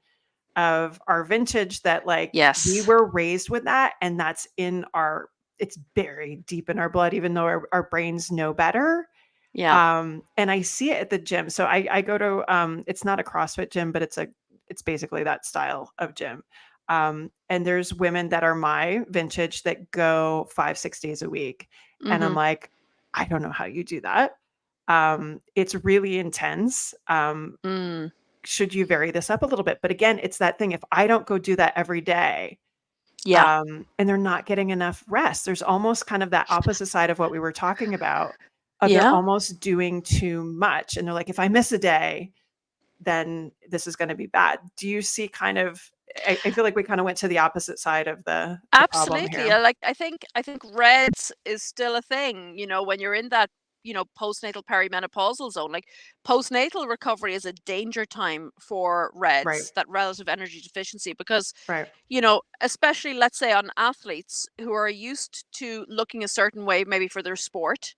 of our vintage, that like we Yes. were raised with that, and that's it's buried deep in our blood, even though our brains know better. Yeah. And I see it at the gym. So I go to, it's not a CrossFit gym, but it's basically that style of gym. And there's women that are my vintage that go 5-6 days a week, and I'm Mm-hmm. like, I don't know how you do that. It's really intense. Mm. Should you vary this up a little bit? But again, it's that thing. If I don't go do that every day, Yeah. and they're not getting enough rest, there's almost kind of that opposite side of what we were talking about, of they're Yeah. almost doing too much. And they're like, if I miss a day, then this is going to be bad. Do you see kind of, I feel like we kind of went to the opposite side of the problem Absolutely. here. I think reds is still a thing, when you're in that, postnatal perimenopausal zone. Like, postnatal recovery is a danger time for Right. reds, that relative energy deficiency, because, Right. especially let's say on athletes who are used to looking a certain way, maybe for their sport,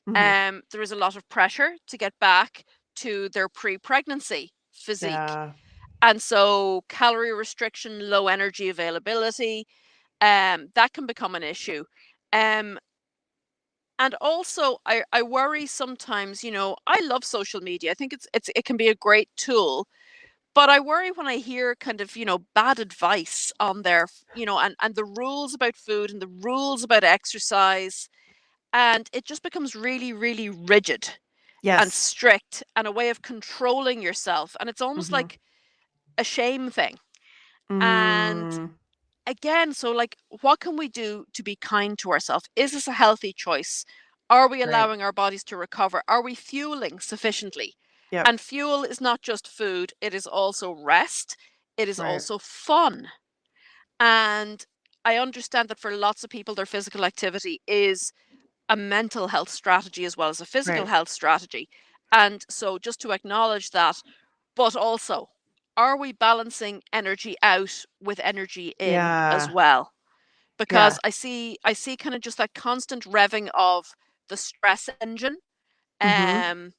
Hmm. there is a lot of pressure to get back to their pre-pregnancy physique. Yeah. And so calorie restriction, low energy availability, that can become an issue. Um, and also, I worry sometimes. I love social media. I think it can be a great tool, but I worry when I hear kind of bad advice on there. And the rules about food and the rules about exercise, and it just becomes really, really rigid and Yes. strict, and a way of controlling yourself. And it's almost Hmm. like a shame thing. And Mm, again, so like, what can we do to be kind to ourselves? Is this a healthy choice? Are we right. allowing our bodies to recover? Are we fueling sufficiently? Yep. And fuel is not just food, it is also rest, it is Right. also fun. And I understand that for lots of people, their physical activity is a mental health strategy as well as a physical Right. health strategy. And so just to acknowledge that, but also, are we balancing energy out with energy in as Yeah. well? Yeah. Because I see kind of just that constant revving of the stress engine. Hmm. Um,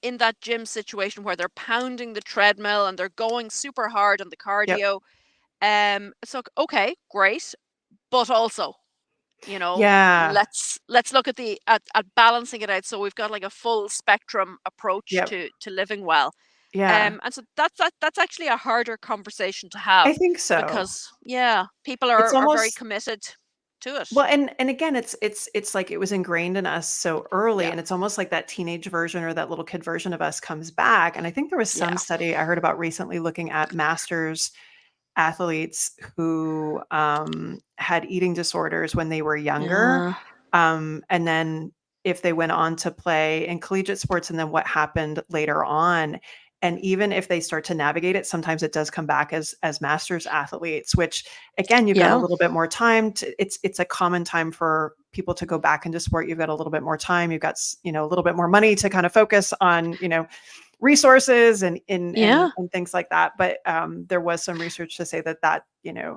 in that gym situation where they're pounding the treadmill and they're going super hard on the Yep. cardio. So okay, great, but also, you know, Yeah. let's look at the at balancing it out so we've got like a full spectrum approach Yep. to living well. Yeah. And so that's actually a harder conversation to I have think so. because yeah, people It's are very almost committed to it. well, and again, it's like it was ingrained in us so early, Yeah, and it's almost like that teenage version or that little kid version of us comes back. And I think there was some yeah, study I heard about recently looking at masters athletes who had eating disorders when they were younger, yeah, and then if they went on to play in collegiate sports, and then what happened later on. And even if they start to navigate it, sometimes it does come back as masters athletes, which again, you've got a yeah, little bit more time to it's a common time for people to go back into sport. You've got a little bit more time, you've got a little bit more money to kind of focus on, resources yeah. and things like that. But there was some research to say that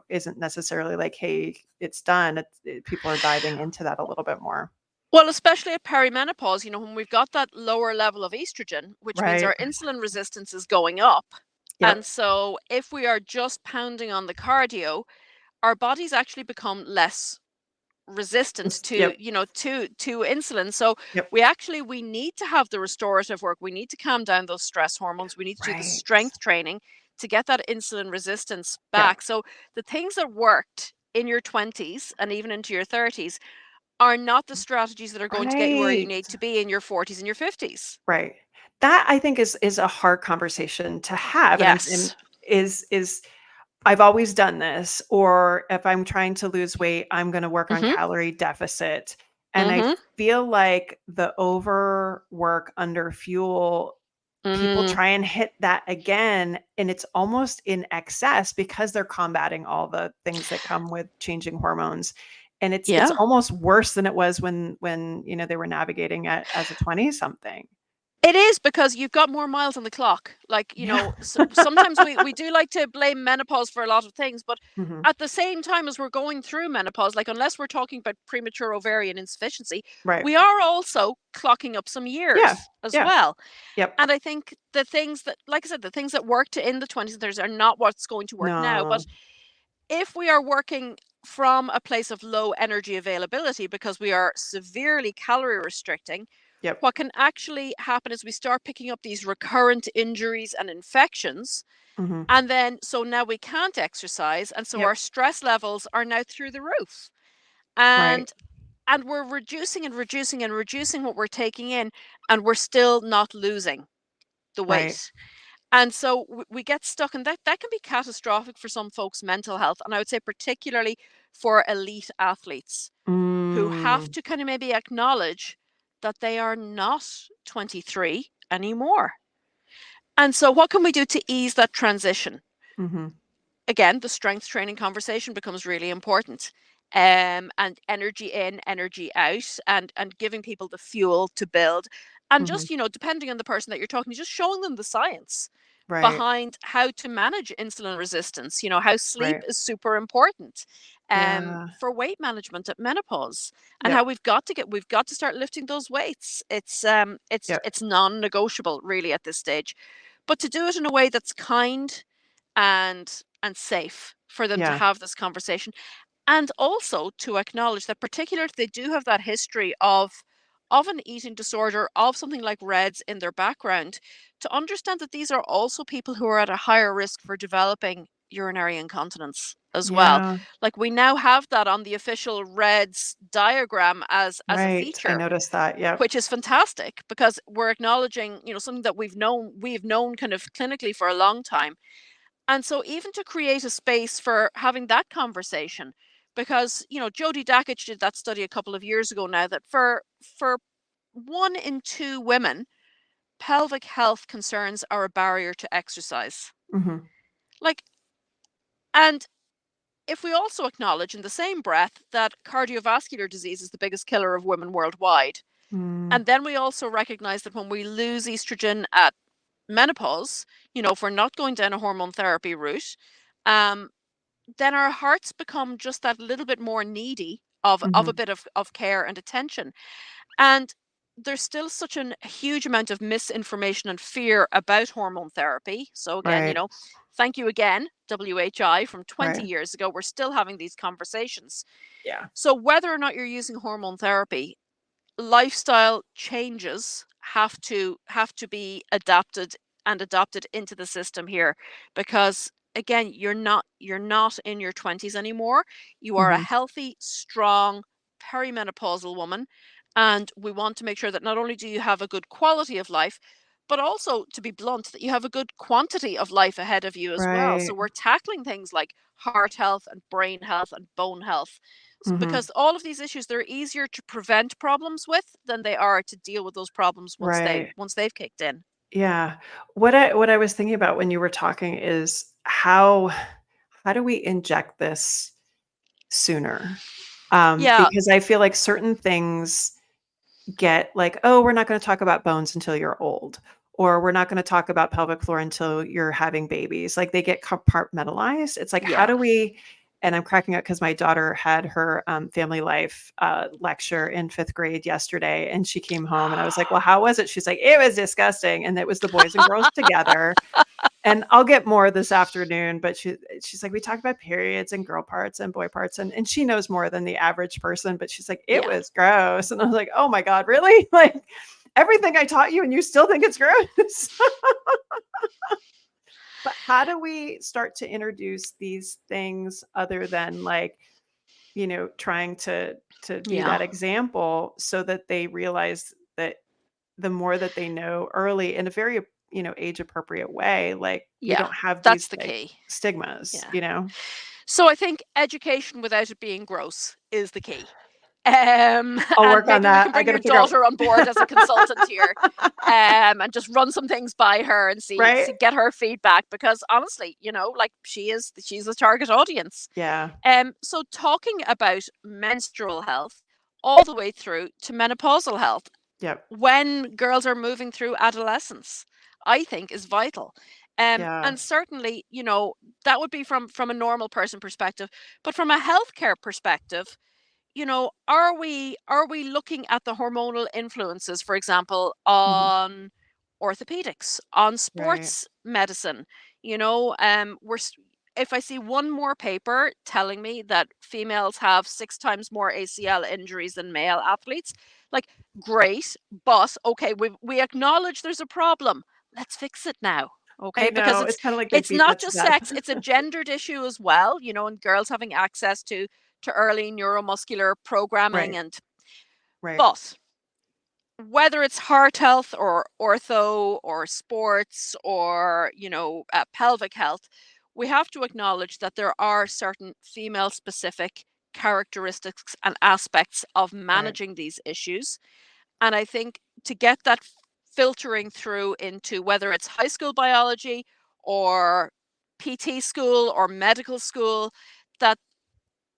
isn't necessarily like, hey, it's done. People are diving into that a little bit more. Well, especially at perimenopause, when we've got that lower level of estrogen, which means Right. our insulin resistance is going up. And Yep. so if we are just pounding on the cardio, our bodies actually become less resistant to, Yep. to insulin. So Yep. we need to have the restorative work. We need to calm down those stress hormones. We need to do the Right. strength training to get that insulin resistance Yep. back. So the things that worked in your 20s and even into your 30s are not the strategies that are going to get you where you Right. need to be in your 40s and your 50s. Right. That I think is a hard conversation to have. And Yes. is I've always done this, or if I'm trying to lose weight, I'm going to work on Mhm. calorie deficit. And I Mhm. feel like the overwork, under fuel, people Mm. try and hit that again, and it's almost in excess because they're combating all the things that come with changing hormones. And it's Yeah. almost worse than it was when they were navigating it as a 20 something. It is because you've got more miles on the clock. Like, Yeah. sometimes we do like to blame menopause for a lot of things, but Mhm. at the same time as we're going through menopause, like unless we're talking about premature ovarian insufficiency, Right. we are also clocking up some Yeah. years as Yeah. well. Yep. And I think the things that, like I said, the things that worked in the 20s and 30s are not what's going to work now. No. But if we are working from a place of low energy availability because we are severely calorie restricting, Yep. what can actually happen is we start picking up these recurrent injuries and infections. Mhm. And then, so now we can't exercise. And so our Yep. stress levels are now through the roof. Right. And we're reducing and reducing and reducing what we're taking in, and we're still not losing the Right. weight. And so we get stuck, and that can be catastrophic for some folks' mental health. And I would say, particularly for elite athletes who have Mm. to kind of maybe acknowledge that they are not 23 anymore. And so, what can we do to ease that transition? Mhm. Again, the strength training conversation becomes really important. And energy in, energy out, and giving people the fuel to build. And Mhm. just, depending on the person that you're talking to, just showing them the science Right. behind how to manage insulin resistance, how sleep Right. is super important Yeah. for weight management at menopause, and how Yep. we've got to start lifting those weights. Yep. It's non-negotiable really at this stage, but to do it in a way that's kind and safe for them to Yeah. have this conversation, and also to acknowledge that, particularly if they do have that history of an eating disorder, of something like REDS in their background, to understand that these are also people who are at a higher risk for developing urinary incontinence as well. Yeah. Like, we now have that on the official REDS diagram as a Right. I feature, noticed that. Yep. which is fantastic because we're acknowledging, something that we've known kind of clinically for a long time. And so, even to create a space for having that conversation, because Jody Dakich did that study a couple of years ago now, that for 1 in 2 women, pelvic health concerns are a barrier to exercise. Mhm. Like, and if we also acknowledge in the same breath that cardiovascular disease is the biggest killer of women worldwide, Mm. and then we also recognize that when we lose estrogen at menopause, if we're not going down a hormone therapy route, um, then our hearts become just that little bit more needy of a Hmm. bit of care and attention. And there's still such a huge amount of misinformation and fear about hormone therapy. So again, Right. thank you again, WHI from 20 Right. years ago. We're still having these conversations. Yeah. So whether or not you're using hormone therapy, lifestyle changes have to be adapted and adopted into the system here, because again, you're not in your 20s anymore. You are a Hmm. healthy, strong perimenopausal woman, and we want to make sure that not only do you have a good quality of life, but also, to be blunt, that you have a good quantity of life ahead of you as well. So Right. we're tackling things like heart health and brain health and bone health, Hmm. because all of these issues, they're easier to prevent problems with than they are to deal with those problems once they Right. once they've kicked in. Yeah. What I was thinking about when you were talking is how do we inject this sooner? Yeah, Because I feel like certain things get like, oh, we're not going to talk about bones until you're old, or we're not going to talk about pelvic floor until you're having babies. Like they get compartmentalized. It's like, how yeah. do we? And I'm cracking up because my daughter had her family life lecture in fifth grade yesterday, and she came home, and I was like, "Well, how was it?" She's like, "It was disgusting," and it was the boys and girls together. And I'll get more this afternoon, but she's like, "We talked about periods and girl parts and boy parts," and she knows more than the average person, but she's like, "It Yeah, was gross." And I was like, "Oh my God, really?" Like everything I taught you and you still think it's gross. But how do we start to introduce these things other than like, trying to be yeah, that example so that they realize that the more that they know early in a very, age appropriate way, like we yeah. don't have That's these the like key. stigmas, Yeah. you know? So I think education without it being gross is the key. I'll And work on maybe we that. can I bring got to your figure daughter on board as a consultant out. here, and just run some things by her and Right? get her feedback, because honestly, like she's the target audience. Yeah. So talking about menstrual health all the way through to menopausal health Yep. when girls are moving through adolescence, I think is vital. Yeah. And certainly, that would be from a normal person perspective, but from a healthcare perspective, are we looking at the hormonal influences, for example, Mhm. on orthopedics, on Right. sports medicine? If I see one more paper telling me that females have 6 times more ACL injuries than male athletes, like, great, but okay, we acknowledge there's a problem. Let's fix it now. I Okay, because know. it's It's kind of like they it's beat not that to just death. sex, it's a gendered issue as well, and girls having access to early neuromuscular programming. Right. And Right. but whether it's heart health or ortho or sports or pelvic health, we have to acknowledge that there are certain female specific characteristics and aspects of Right. managing these issues. And I think to get that filtering through into whether it's high school biology or PT school or medical school, that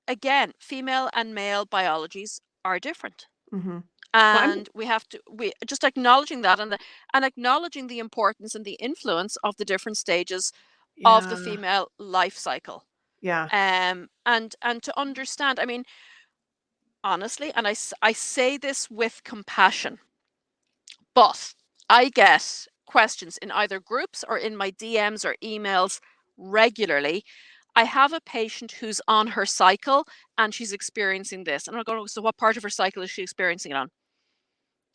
again, female and male biologies are different. Mhm. Well, And we just acknowledging that, and acknowledging the importance and the influence of the different stages of the yeah. female life cycle. Yeah. And to understand, I mean, honestly, and I say this with compassion, but I get questions in either groups or in my DMs or emails regularly. I have a patient who's on her cycle and she's experiencing this. And I'm going, so what part of her cycle is she experiencing it on?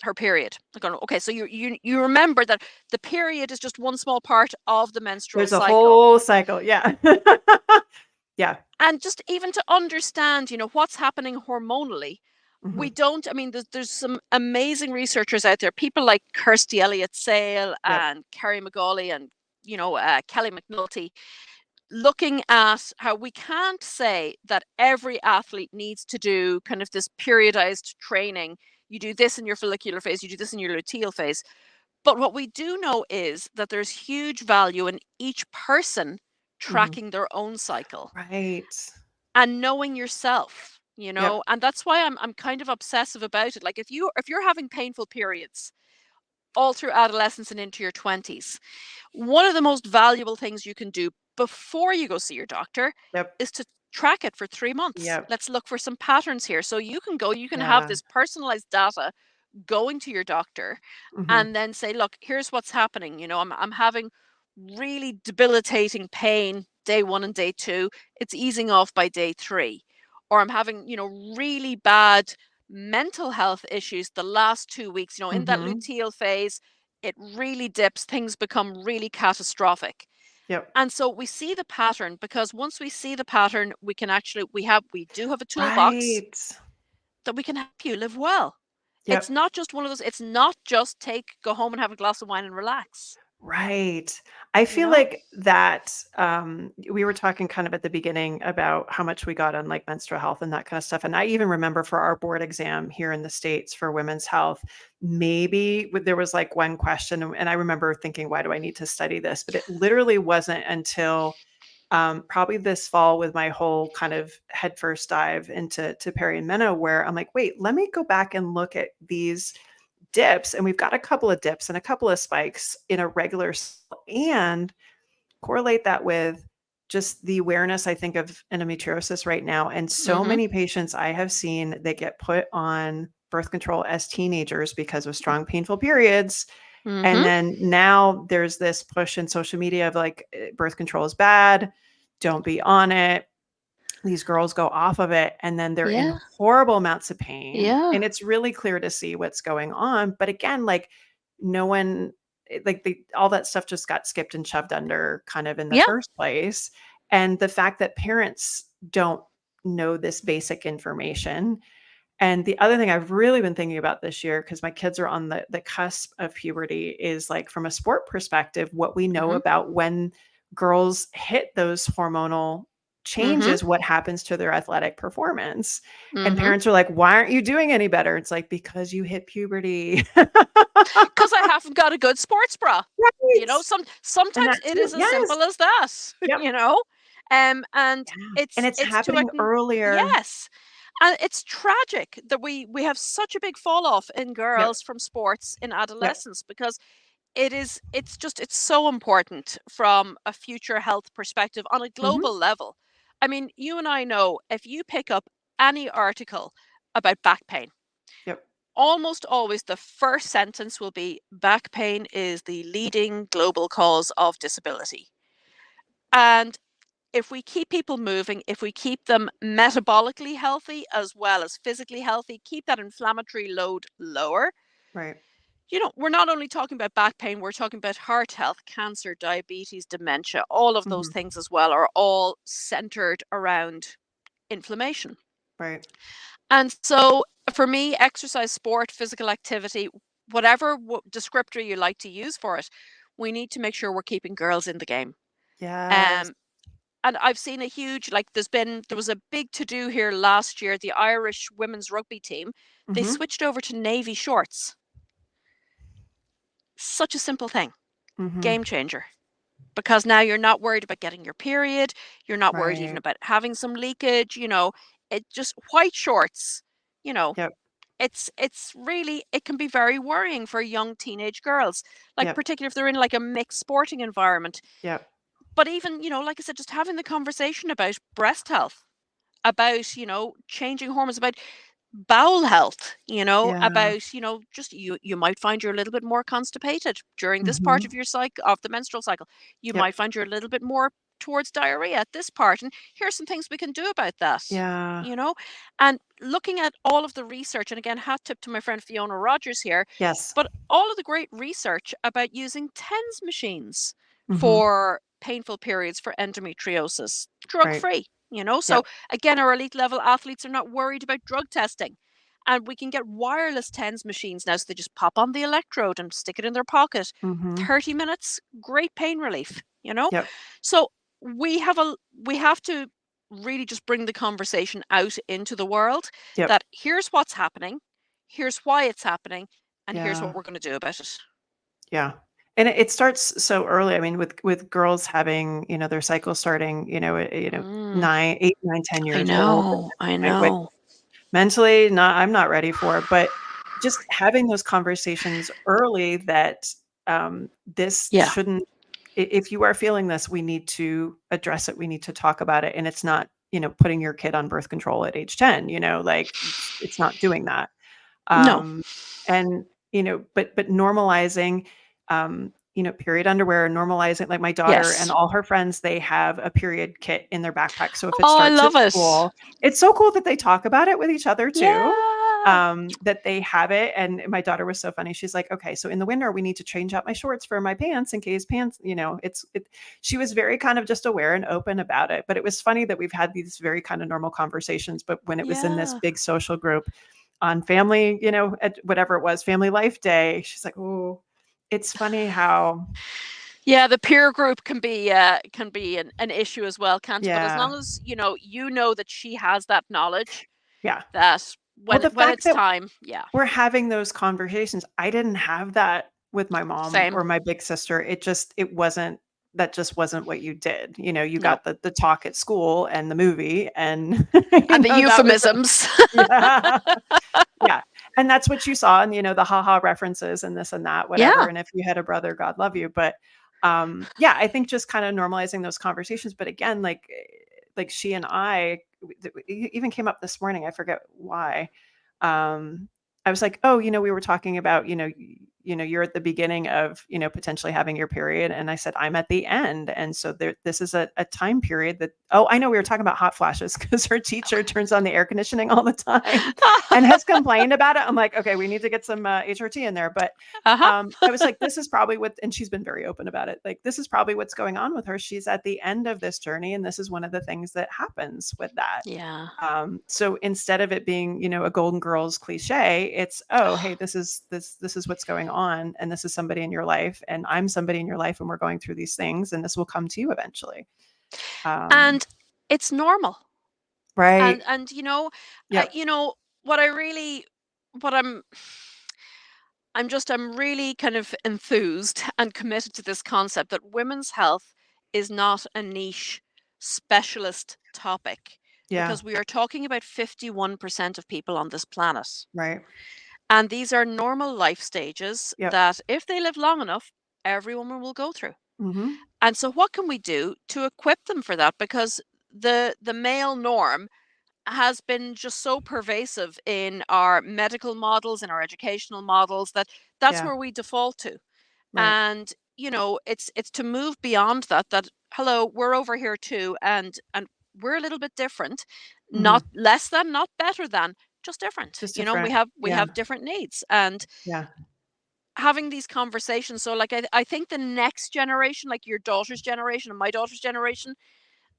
Her period. I'm going, okay, so you remember that the period is just one small part of the menstrual There's a cycle. whole cycle. Yeah. Yeah. And just even to understand, what's happening hormonally, we Mhm. don't, I mean, there's some amazing researchers out there, people like Kirsty Elliott Sale Yep. and Kerry McGauley and, Kelly McNulty, looking at how we can't say that every athlete needs to do kind of this periodized training. You do this in your follicular phase, you do this in your luteal phase. But what we do know is that there's huge value in each person Mhm. tracking their own cycle Right. and knowing yourself, Yep. and that's why I'm kind of obsessive about it. Like, if you're having painful periods, all through adolescence and into your 20s. One of the most valuable things you can do before you go see your doctor Yep. is to track it for 3 months. Yep. Let's look for some patterns here. So you can have Yeah. this personalized data going to your doctor Hmm. and then say, look, here's what's happening. I'm having really debilitating pain day 1 and day 2. It's easing off by day 3. Or I'm having, really bad mental health issues the last 2 weeks, in that Hmm. luteal phase, it really dips, things become really catastrophic. Yep. And so we see the pattern, because once we see the pattern, we can actually, we do have a toolbox Right. that we can help you live well. It's Yep. not just one of those, it's not just go home and have a glass of wine and relax, Right. I you feel know? like that we were talking kind of at the beginning about how much we got on like menstrual health and that kind of stuff. And I even remember for our board exam here in the States for women's health, maybe there was like one question. And I remember thinking, why do I need to study this? But it literally wasn't until probably this fall with my whole kind of headfirst dive into peri and meno where I'm like, wait, let me go back and look at these dips, and we've got a couple of dips and a couple of spikes in a regular and correlate that with just the awareness I think of endometriosis right now. And so Mm-hmm. many patients I have seen that get put on birth control as teenagers because of strong painful periods. And Mm-hmm. then now there's this push in social media of like birth control is bad, don't be on it. These girls go off of it and then they're in Yeah. horrible amounts of pain, Yeah. and it's really clear to see what's going on. But again, like no one like all that stuff just got skipped and shoved under kind of in the Yeah. first place. And the fact that parents don't know this basic information. And the other thing I've really been thinking about this year, because my kids are on the cusp of puberty, is like from a sport perspective, what we know Mm-hmm. about when girls hit those hormonal Mm-hmm. changes, what happens to their athletic performance. And Mm-hmm. parents are like, why aren't you doing any better? It's like, because you hit puberty. Because I haven't got a good sports bra. Right. And Sometimes that it too. is as Yes. simple as that, Yep. you know? And Yeah. And it's it's it's to happening earlier. yes. And it's tragic that we have such a big fall off in Yep. girls from sports in Yep. adolescence, because it's so important from a future health perspective on a Hmm. global level. I mean, you and I know, if you pick up any article about back pain, Yep. almost always the first sentence will be, back pain is the leading global cause of disability. And if we keep people moving, if we keep them metabolically healthy as well as physically healthy, keep that inflammatory load lower, Right. we're not only talking about back pain, we're talking about heart health, cancer, diabetes, dementia. All of those Hmm. things as well are all centered around inflammation. Right. And so for me, exercise, sport, physical activity, whatever descriptor you like to use for it, we need to make sure we're keeping girls in the game. Yes. Um, and I've seen a huge, like there was a big to do here last year. The Irish women's rugby team, they Hmm. switched over to navy shorts. Such a simple thing, Hmm. game changer. Because now you're not worried about getting your period. You're not worried even Right. about having some leakage. It just white shorts, you know, Yep. it's really, it can be very worrying for young teenage girls, like Yep. particularly if they're in like a mixed sporting environment. Yep. But even, like I said, just having the conversation about breast health, about, changing hormones, about bowel health, Yeah. about, just you might find you're a little bit more constipated during this part Mhm. of your cycle, of the menstrual cycle. You Yep. might find you're a little bit more towards diarrhea at this part. And here's some things we can do about that. Yeah. You know, and looking at all of the research, and again, hat tip to my friend Fiona Rogers here, Yes. but all of the great research about using TENS machines Mhm. for painful periods for endometriosis, drug Right. free. So Yep. again, our elite level athletes are not worried about drug testing. And we can get wireless TENS machines now, so they just pop on the electrode and stick it in their pocket. Mhm. 30 minutes, great pain relief. Yep. So we have to really just bring the conversation out into the world, Yep. that here's what's happening, here's why it's happening, and here's what Yeah. we're going to do about it. Yeah. And it starts so early. I mean, with girls having, their cycle starting, 9, 8, 9, 10 I years old. know, I Like, wait, know. mentally, I'm not ready for it. But just having those conversations early that this Yeah. shouldn't, if you are feeling this, we need to address it. We need to talk about it. And it's not, putting your kid on birth control at age 10, like it's not doing that. No. Um, and, but normalizing, period underwear, normalizing, like my daughter and Yes. all her friends, they have a period kit in their backpack. So if it Oh, I starts at love it. school, it's so cool that they talk about it with each other too. Yeah. That they have it. And my daughter was so funny. She's like, okay, so in the winter, we need to change out my shorts for my pants in case pants, she was very kind of just aware and open about it. But it was funny that we've had these very kind of normal conversations. But when it was in this Yeah. big social group on family, at whatever it was, Family Life Day, she's like, oh, it's funny how, Yeah, the peer group can be an issue as well, can't it? But as yeah, long as you know that she has that knowledge, yeah. that Well, when the when fact it's that time, yeah, we're having those conversations, I didn't have that with my mom same. or my big sister. It wasn't, that just wasn't what you did. You No, got the talk at school and the movie and, and the that was it. euphemisms. Yeah. Yeah. And that's what you saw and, the haha references and this and that, whatever. Yeah. And if you had a brother, God love you. But yeah, I think just kind of normalizing those conversations. But again, like she and I, it even came up this morning. I forget why. I was like, oh, we were talking about, you're at the beginning of, potentially having your period. And I said, I'm at the end. And so this is a time period that, oh, I know we were talking about hot flashes because her teacher turns on the air conditioning all the time and has complained about it. I'm like, okay, we need to get some HRT in there. But Uh-huh. I was like, this is probably and she's been very open about it. Like, this is probably what's going on with her. She's at the end of this journey. And this is one of the things that happens with that. Yeah. So instead of it being, a Golden Girls cliche, it's, oh, hey, this is what's going on, and this is somebody in your life, and I'm somebody in your life, and we're going through these things, and this will come to you eventually. And it's normal. Right. And Yep. what I really what I'm really kind of enthused and committed to this concept that women's health is not a niche specialist topic, Yeah. because we are talking about 51% of people on this planet. Right. And these are normal life stages Yep. that, if they live long enough, every woman will go through. Mm-hmm. And so what can we do to equip them for that? Because the male norm has been just so pervasive in our medical models, in our educational models, that that's Yeah. where we default to. Right. And it's to move beyond that hello, we're over here too, and we're a little bit different, Mm-hmm. not less than, not better than, just different. Just We different. Yeah. have different needs, and Yeah. having these conversations. So like I think the next generation, like your daughter's generation and my daughter's generation,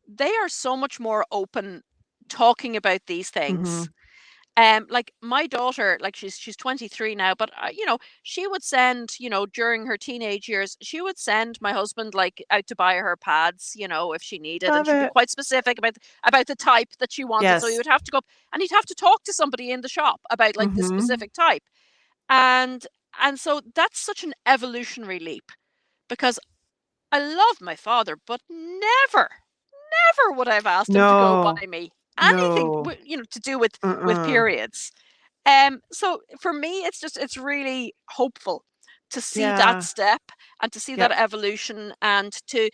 they are so much more open talking about these Mm-hmm. things. Like my daughter, like she's 23 now, but she would send, during her teenage years, she would send my husband like out to buy her pads, if she needed, and Love she'd be it. quite specific about the type that she wanted. So he Yes. would have to go up and he'd have to talk to somebody in the shop about like this Mm-hmm. specific type. And so that's such an evolutionary leap, because I love my father, but never would I have asked him to go No. buy me anything, No. to do with Uh-uh. periods. So for me, it's really hopeful to see that Yeah. step and to see that Yep. evolution, and to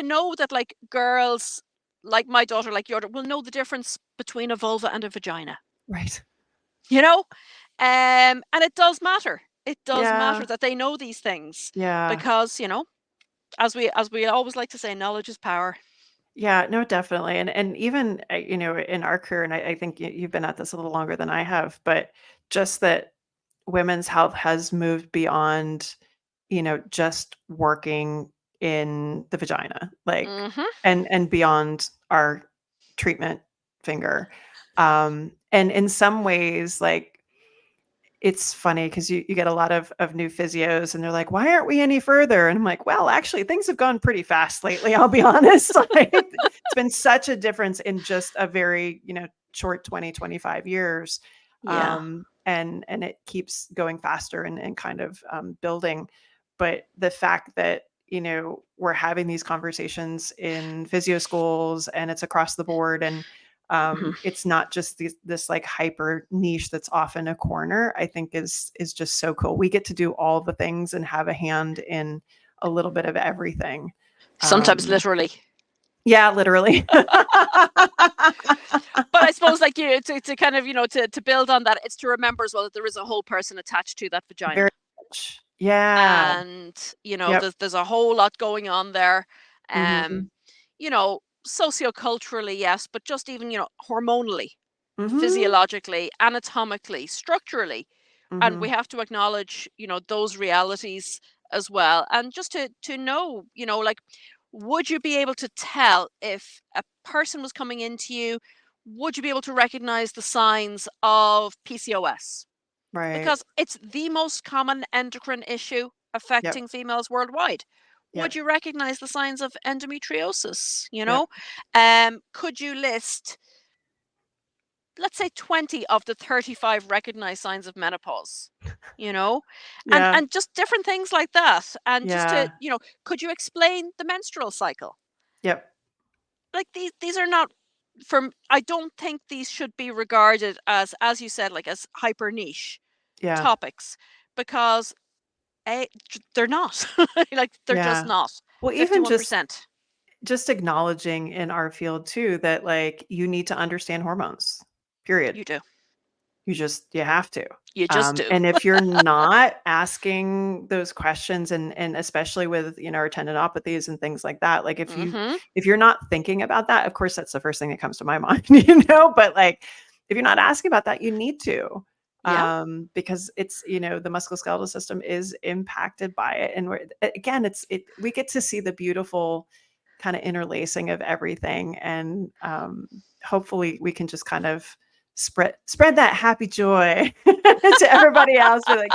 know that like girls like my daughter, like your daughter, will know the difference between a vulva and a vagina. Right. You know, and it does matter. It does matter Yeah. that they know these things, Yeah. because as we always like to say, knowledge is power. Yeah, no, definitely. And even, in our career, and I think you've been at this a little longer than I have, but just that women's health has moved beyond, just working in the vagina, like, Mhm. and beyond our treatment finger. And in some ways, like, it's funny because you get a lot of new physios and they're like, why aren't we any further? And I'm like, well, actually, things have gone pretty fast lately. I'll be honest. Like, it's been such a difference in just a very, short 20-25 years. Yeah. And it keeps going faster and kind of building. But the fact that, we're having these conversations in physio schools and it's across the board, and Mhm. It's not just this like hyper niche that's off in a corner, I think is just so cool. We get to do all the things and have a hand in a little bit of everything. Sometimes literally. Yeah, literally. But I suppose, like, to kind of, to build on that, it's to remember as well that there is a whole person attached to that vagina. Very much. Yeah. And, Yep. there's a whole lot going on there. Mhm. You know, socioculturally, yes, but just even, hormonally, Mhm. physiologically, anatomically, structurally. And we Mhm. have to acknowledge, those realities as well. And just to know, like, would you be able to tell if a person was coming into you? Would you be able to recognize the signs of PCOS? Right. Because it's the most common endocrine issue Yep. affecting females worldwide. Would Yep. you recognize the signs of endometriosis? Yep. Could you list, let's say, 20 of the 35 recognized signs of menopause? You know, and Yeah. just different things like that. And just to, Yeah. could you explain the menstrual cycle? Yep. Like, these are not, I don't think these should be regarded as you said, like, as hyper niche Yeah. topics, because they're not. Like, they're just Yeah. not. Well, even 51%. just acknowledging in our field too that like you need to understand hormones. Period. You do. You have to. You just do. And if you're not asking those questions and especially with, our tendinopathies and things like that, like Mhm. if you're not thinking about that, of course that's the first thing that comes to my mind, but like if you're not asking about that, you need to. Yeah. Because it's, the musculoskeletal system is impacted by it. And again, we get to see the beautiful kind of interlacing of everything. And hopefully we can just kind of spread that happy joy to everybody else. We're like,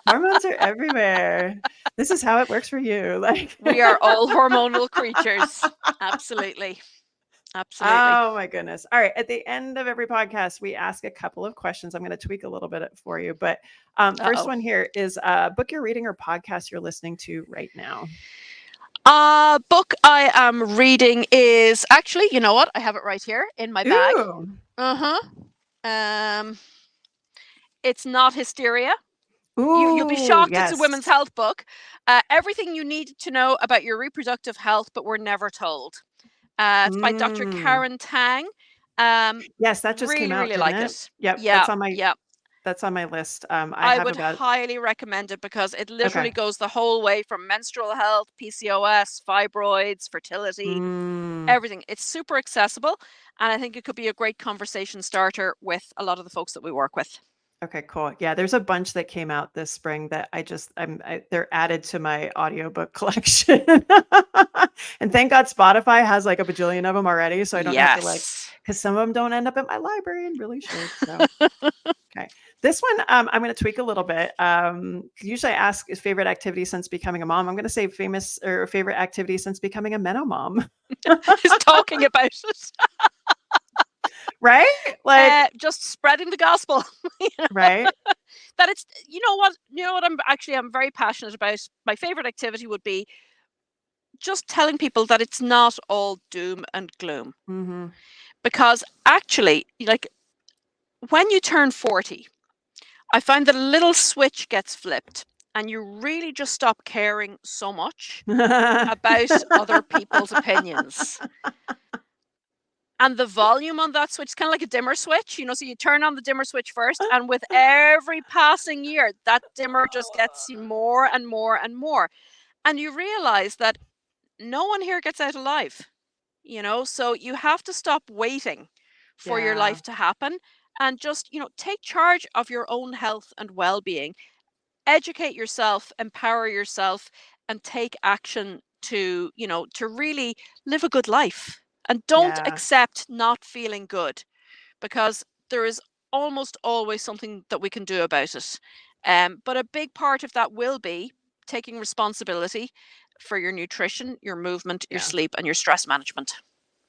hormones are everywhere. This is how it works for you. Like, We are all hormonal creatures. Absolutely. Absolutely. oh my goodness. All right. At the end of every podcast, we ask a couple of questions. I'm going to tweak a little bit for you. But first Uh-oh. one here is book you're reading or podcast you're listening to right now. Book I am reading is actually, you know what? I have it right here in my bag. Ooh. Uh-huh. Um, it's not Hysteria. You'll be Ooh, shocked it's a yes. women's health book. Everything you need to know about your reproductive health, but were never told. It's by Dr. Mm. Karen Tang. Yes, that just came Really, out, really didn't like it? it. Yep, Yeah, yeah. that's on my list. I I have would about highly recommend it because it okay. literally goes the whole way from menstrual health, PCOS, fibroids, fertility, Mm. everything. It's super accessible, and I think it could be a great conversation starter with a lot of the folks that we work with. Okay, cool. Yeah, there's a bunch that came out this spring that they're added to my audiobook collection. And thank God Spotify has like a bajillion of them already, so I don't have to Yes. because some of them don't end up in my library and really should. So, okay. This one I'm going to tweak a little bit. Usually I ask is favorite activity since becoming a mom. I'm going to say famous or favorite activity since becoming a menomom. Just talking about it. Right? Like, Just spreading the gospel. right? That it's, I'm very passionate about. My favorite activity would be just telling people that it's not all doom and gloom. Mm-hmm. Because actually, like, when you turn 40, I find that a little switch gets flipped and you really just stop caring so much about other people's opinions. And the volume on that switch is kind of like a dimmer switch, so you turn on the dimmer switch first, and with every passing year, that dimmer just gets more and more and more. And you realize that no one here gets out alive, so you have to stop waiting for your Yeah. life to happen and just, take charge of your own health and well-being. Educate yourself, empower yourself, and take action to really live a good life. And don't Yeah. accept not feeling good, because there is almost always something that we can do about it. But a big part of that will be taking responsibility for your nutrition, your movement, your Yeah. sleep, and your stress management.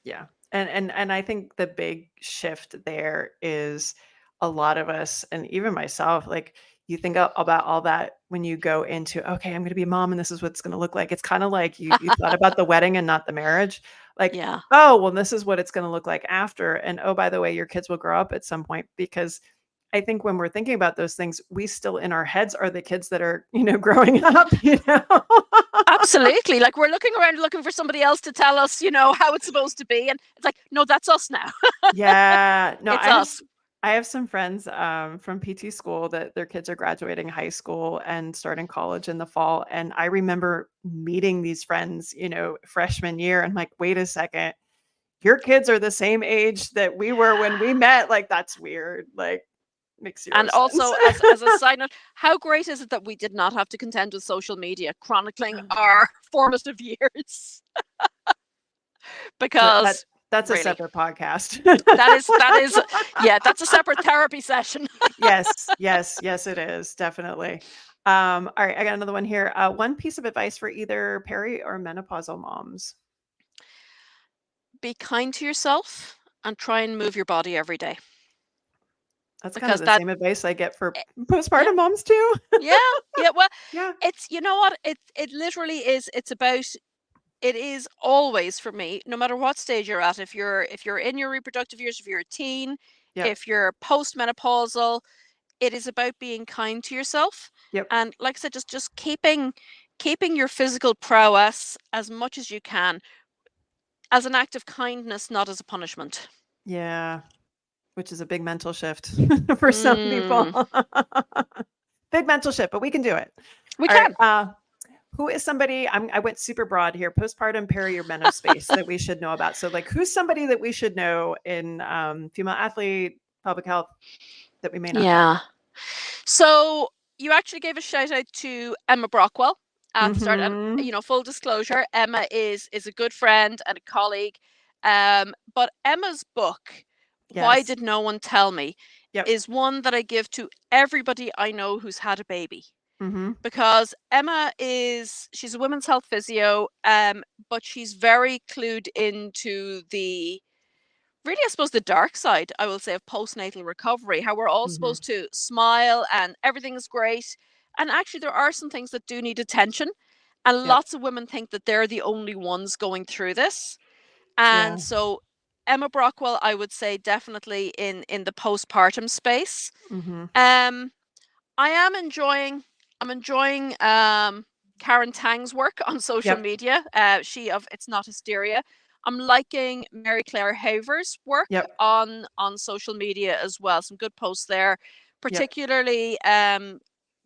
Yeah. And I think the big shift there is a lot of us, and even myself, like you think about all that when you go into, okay, I'm going to be a mom and this is what it's going to look like. It's kind of like you thought about the wedding and not the marriage. Like, Yeah. oh, well, this is what it's going to look like after. And oh, by the way, your kids will grow up at some point, because I think when we're thinking about those things, we still in our heads are the kids that are, growing up, Absolutely. Like, we're looking around looking for somebody else to tell us, how it's supposed to be. And it's like, no, that's us now. Yeah. No, It's us. I have some friends from PT school that their kids are graduating high school and starting college in the fall. And I remember meeting these friends, freshman year. And like, wait a second, your kids are the same age that we were when we met. Like, that's weird. Like, makes zero And sense. also, as a side note, how great is it that we did not have to contend with social media chronicling our formative years? That, that Because that's a really, separate podcast. that is, yeah, that's a separate therapy session. Yes, it is, definitely. All right, I got another one here. One piece of advice for either peri or menopausal moms. Be kind to yourself and try and move your body every day. That's kind of Because the that, same advice I get for eh, yeah, postpartum moms too. yeah, yeah. Well, Yeah. it's, you know what? It literally is. It's about, it is always for me, no matter what stage you're at. If you're in your reproductive years, if you're a teen, Yep. if you're postmenopausal, it is about being kind to yourself. Yep. And like I said, just keeping your physical prowess as much as you can as an act of kindness, not as a punishment. Yeah. Which is a big mental shift for some people. Mm, Big mental shift, but we can do it. we All right. can. Who is somebody, I went super broad here, postpartum, peri, or menopause space that we should know about? So like, who's somebody that we should know in female athlete, public health, that we may not know? Yeah. So you actually gave a shout out to Emma Brockwell at the start, and Mm-hmm. full disclosure, Emma is a good friend and a colleague. But Emma's book, Why Yes. Did No One Tell Me, Yep. is one that I give to everybody I know who's had a baby. Mm-hmm. Because she's a women's health physio, but she's very clued into the, really, I suppose, the dark side, I will say, of postnatal recovery, how we're all Mm-hmm. supposed to smile and everything's great. And actually, there are some things that do need attention. And Yep. lots of women think that they're the only ones going through this. Yeah. And so, Emma Brockwell, I would say, definitely in the postpartum space. Mm-hmm. Um, I'm enjoying Karen Tang's work on social Yep. media. She of It's Not Hysteria. I'm liking Mary Claire Haver's work Yep. on social media as well. Some good posts there, Yep. particularly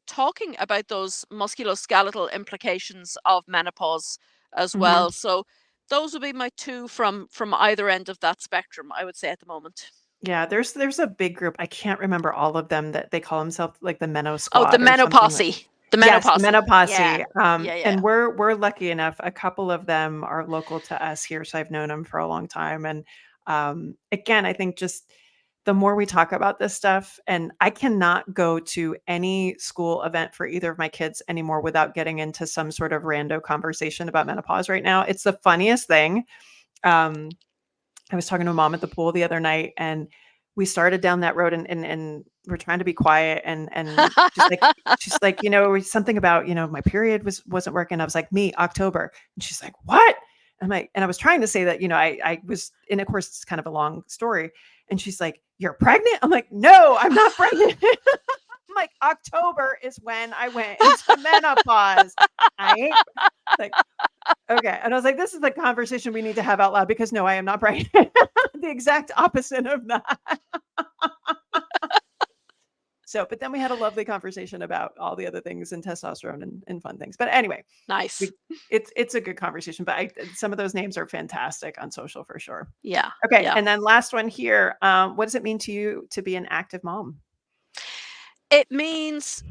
talking about those musculoskeletal implications of menopause as Mm-hmm. well. So those would be my two from either end of that spectrum, I would say, at the moment. Yeah, there's a big group. I can't remember all of them that they call themselves like the Meno Oh, the Squad or something like. menopause. The Yes, the menopause. menopause. Yeah. Yeah, yeah. And we're lucky enough. A couple of them are local to us here, so I've known them for a long time. And again, I think just the more we talk about this stuff, and I cannot go to any school event for either of my kids anymore without getting into some sort of rando conversation about menopause right now. It's the funniest thing. Um, I was talking to a mom at the pool the other night, and we started down that road, and we're trying to be quiet, and she's like, something about, my period wasn't working. I was like, me, October. And she's like, what? I'm like, and I was trying to say that, I was, and of course it's kind of a long story. And she's like, you're pregnant? I'm like, no, I'm not pregnant. I'm like, October is when I went into menopause. I ain't like, okay. And I was like, this is the conversation we need to have out loud, because no, I am not pregnant. The exact opposite of that. So, but then we had a lovely conversation about all the other things and testosterone and fun things. But anyway, Nice. it's a good conversation. But some of those names are fantastic on social for sure. Yeah. Okay. Yeah. And then last one here. What does it mean to you to be an active mom? It means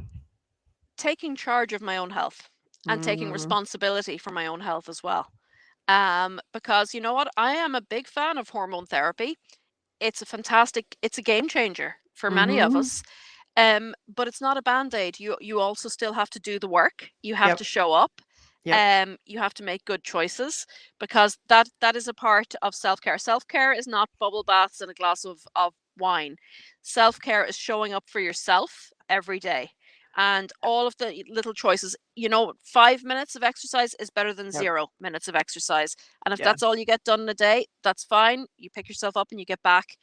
taking charge of my own health and taking Mm, responsibility for my own health as well. Because you know what? I am a big fan of hormone therapy. It's a game changer for many of mm-hmm. us. But it's not a band-aid. You also still have to do the work. You have Yep. to show up. Yep. You have to make good choices, because that is a part of self-care. Self-care is not bubble baths and a glass of wine. Self-care is showing up for yourself every day. And all of the little choices, 5 minutes of exercise is better than Yep. 0 minutes of exercise. And if Yeah. that's all you get done in a day, that's fine. You pick yourself up and you get back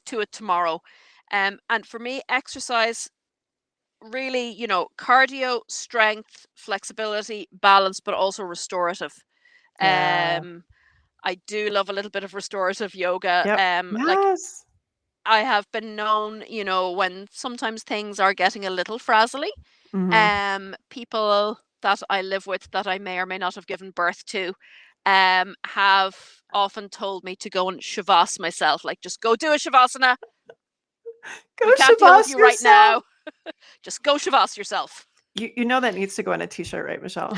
to it tomorrow. And for me, exercise really, cardio, strength, flexibility, balance, but also restorative. Yeah. I do love a little bit of restorative yoga. Yep. Like Yes. I have been known, when sometimes things are getting a little frazzly, people that I live with that I may or may not have given birth to, have often told me to go and shavas myself, like just go do a shavasana. Go We can't deal with shavas you right yourself. now. Just go shavas yourself. You know that needs to go on a t-shirt, right, Michelle?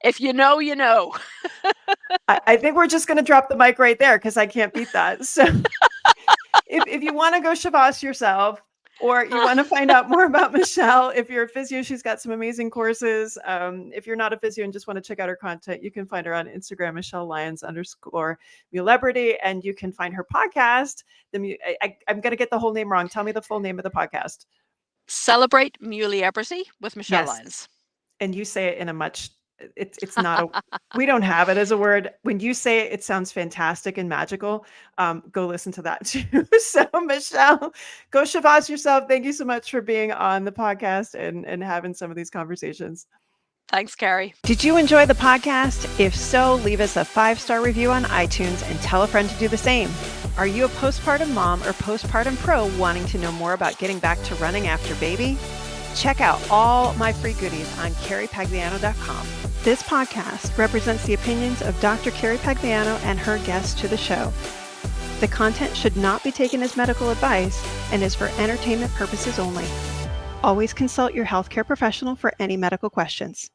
If you know, you know. I think we're just going to drop the mic right there because I can't beat that. So if you want to go shavas yourself, or you want to find out more about Michelle, if you're a physio, she's got some amazing courses. If you're not a physio and just want to check out her content, you can find her on Instagram, Michelle Lyons _Celebrity, and you can find her podcast. I'm going to get the whole name wrong. Tell me the full name of the podcast. Celebrate Muliebrity with Michelle Lyons. And you say it in a much, it's not we don't have it as a word. When you say it, it sounds fantastic and magical. Go listen to that too. So Michelle, go shavas yourself. Thank you so much for being on the podcast and having some of these conversations. Thanks, Carrie. Did you enjoy the podcast? If so, leave us a 5-star review on iTunes and tell a friend to do the same. Are you a postpartum mom or postpartum pro wanting to know more about getting back to running after baby? Check out all my free goodies on carriepagliano.com. This podcast represents the opinions of Dr. Carrie Pagliano and her guests to the show. The content should not be taken as medical advice and is for entertainment purposes only. Always consult your healthcare professional for any medical questions.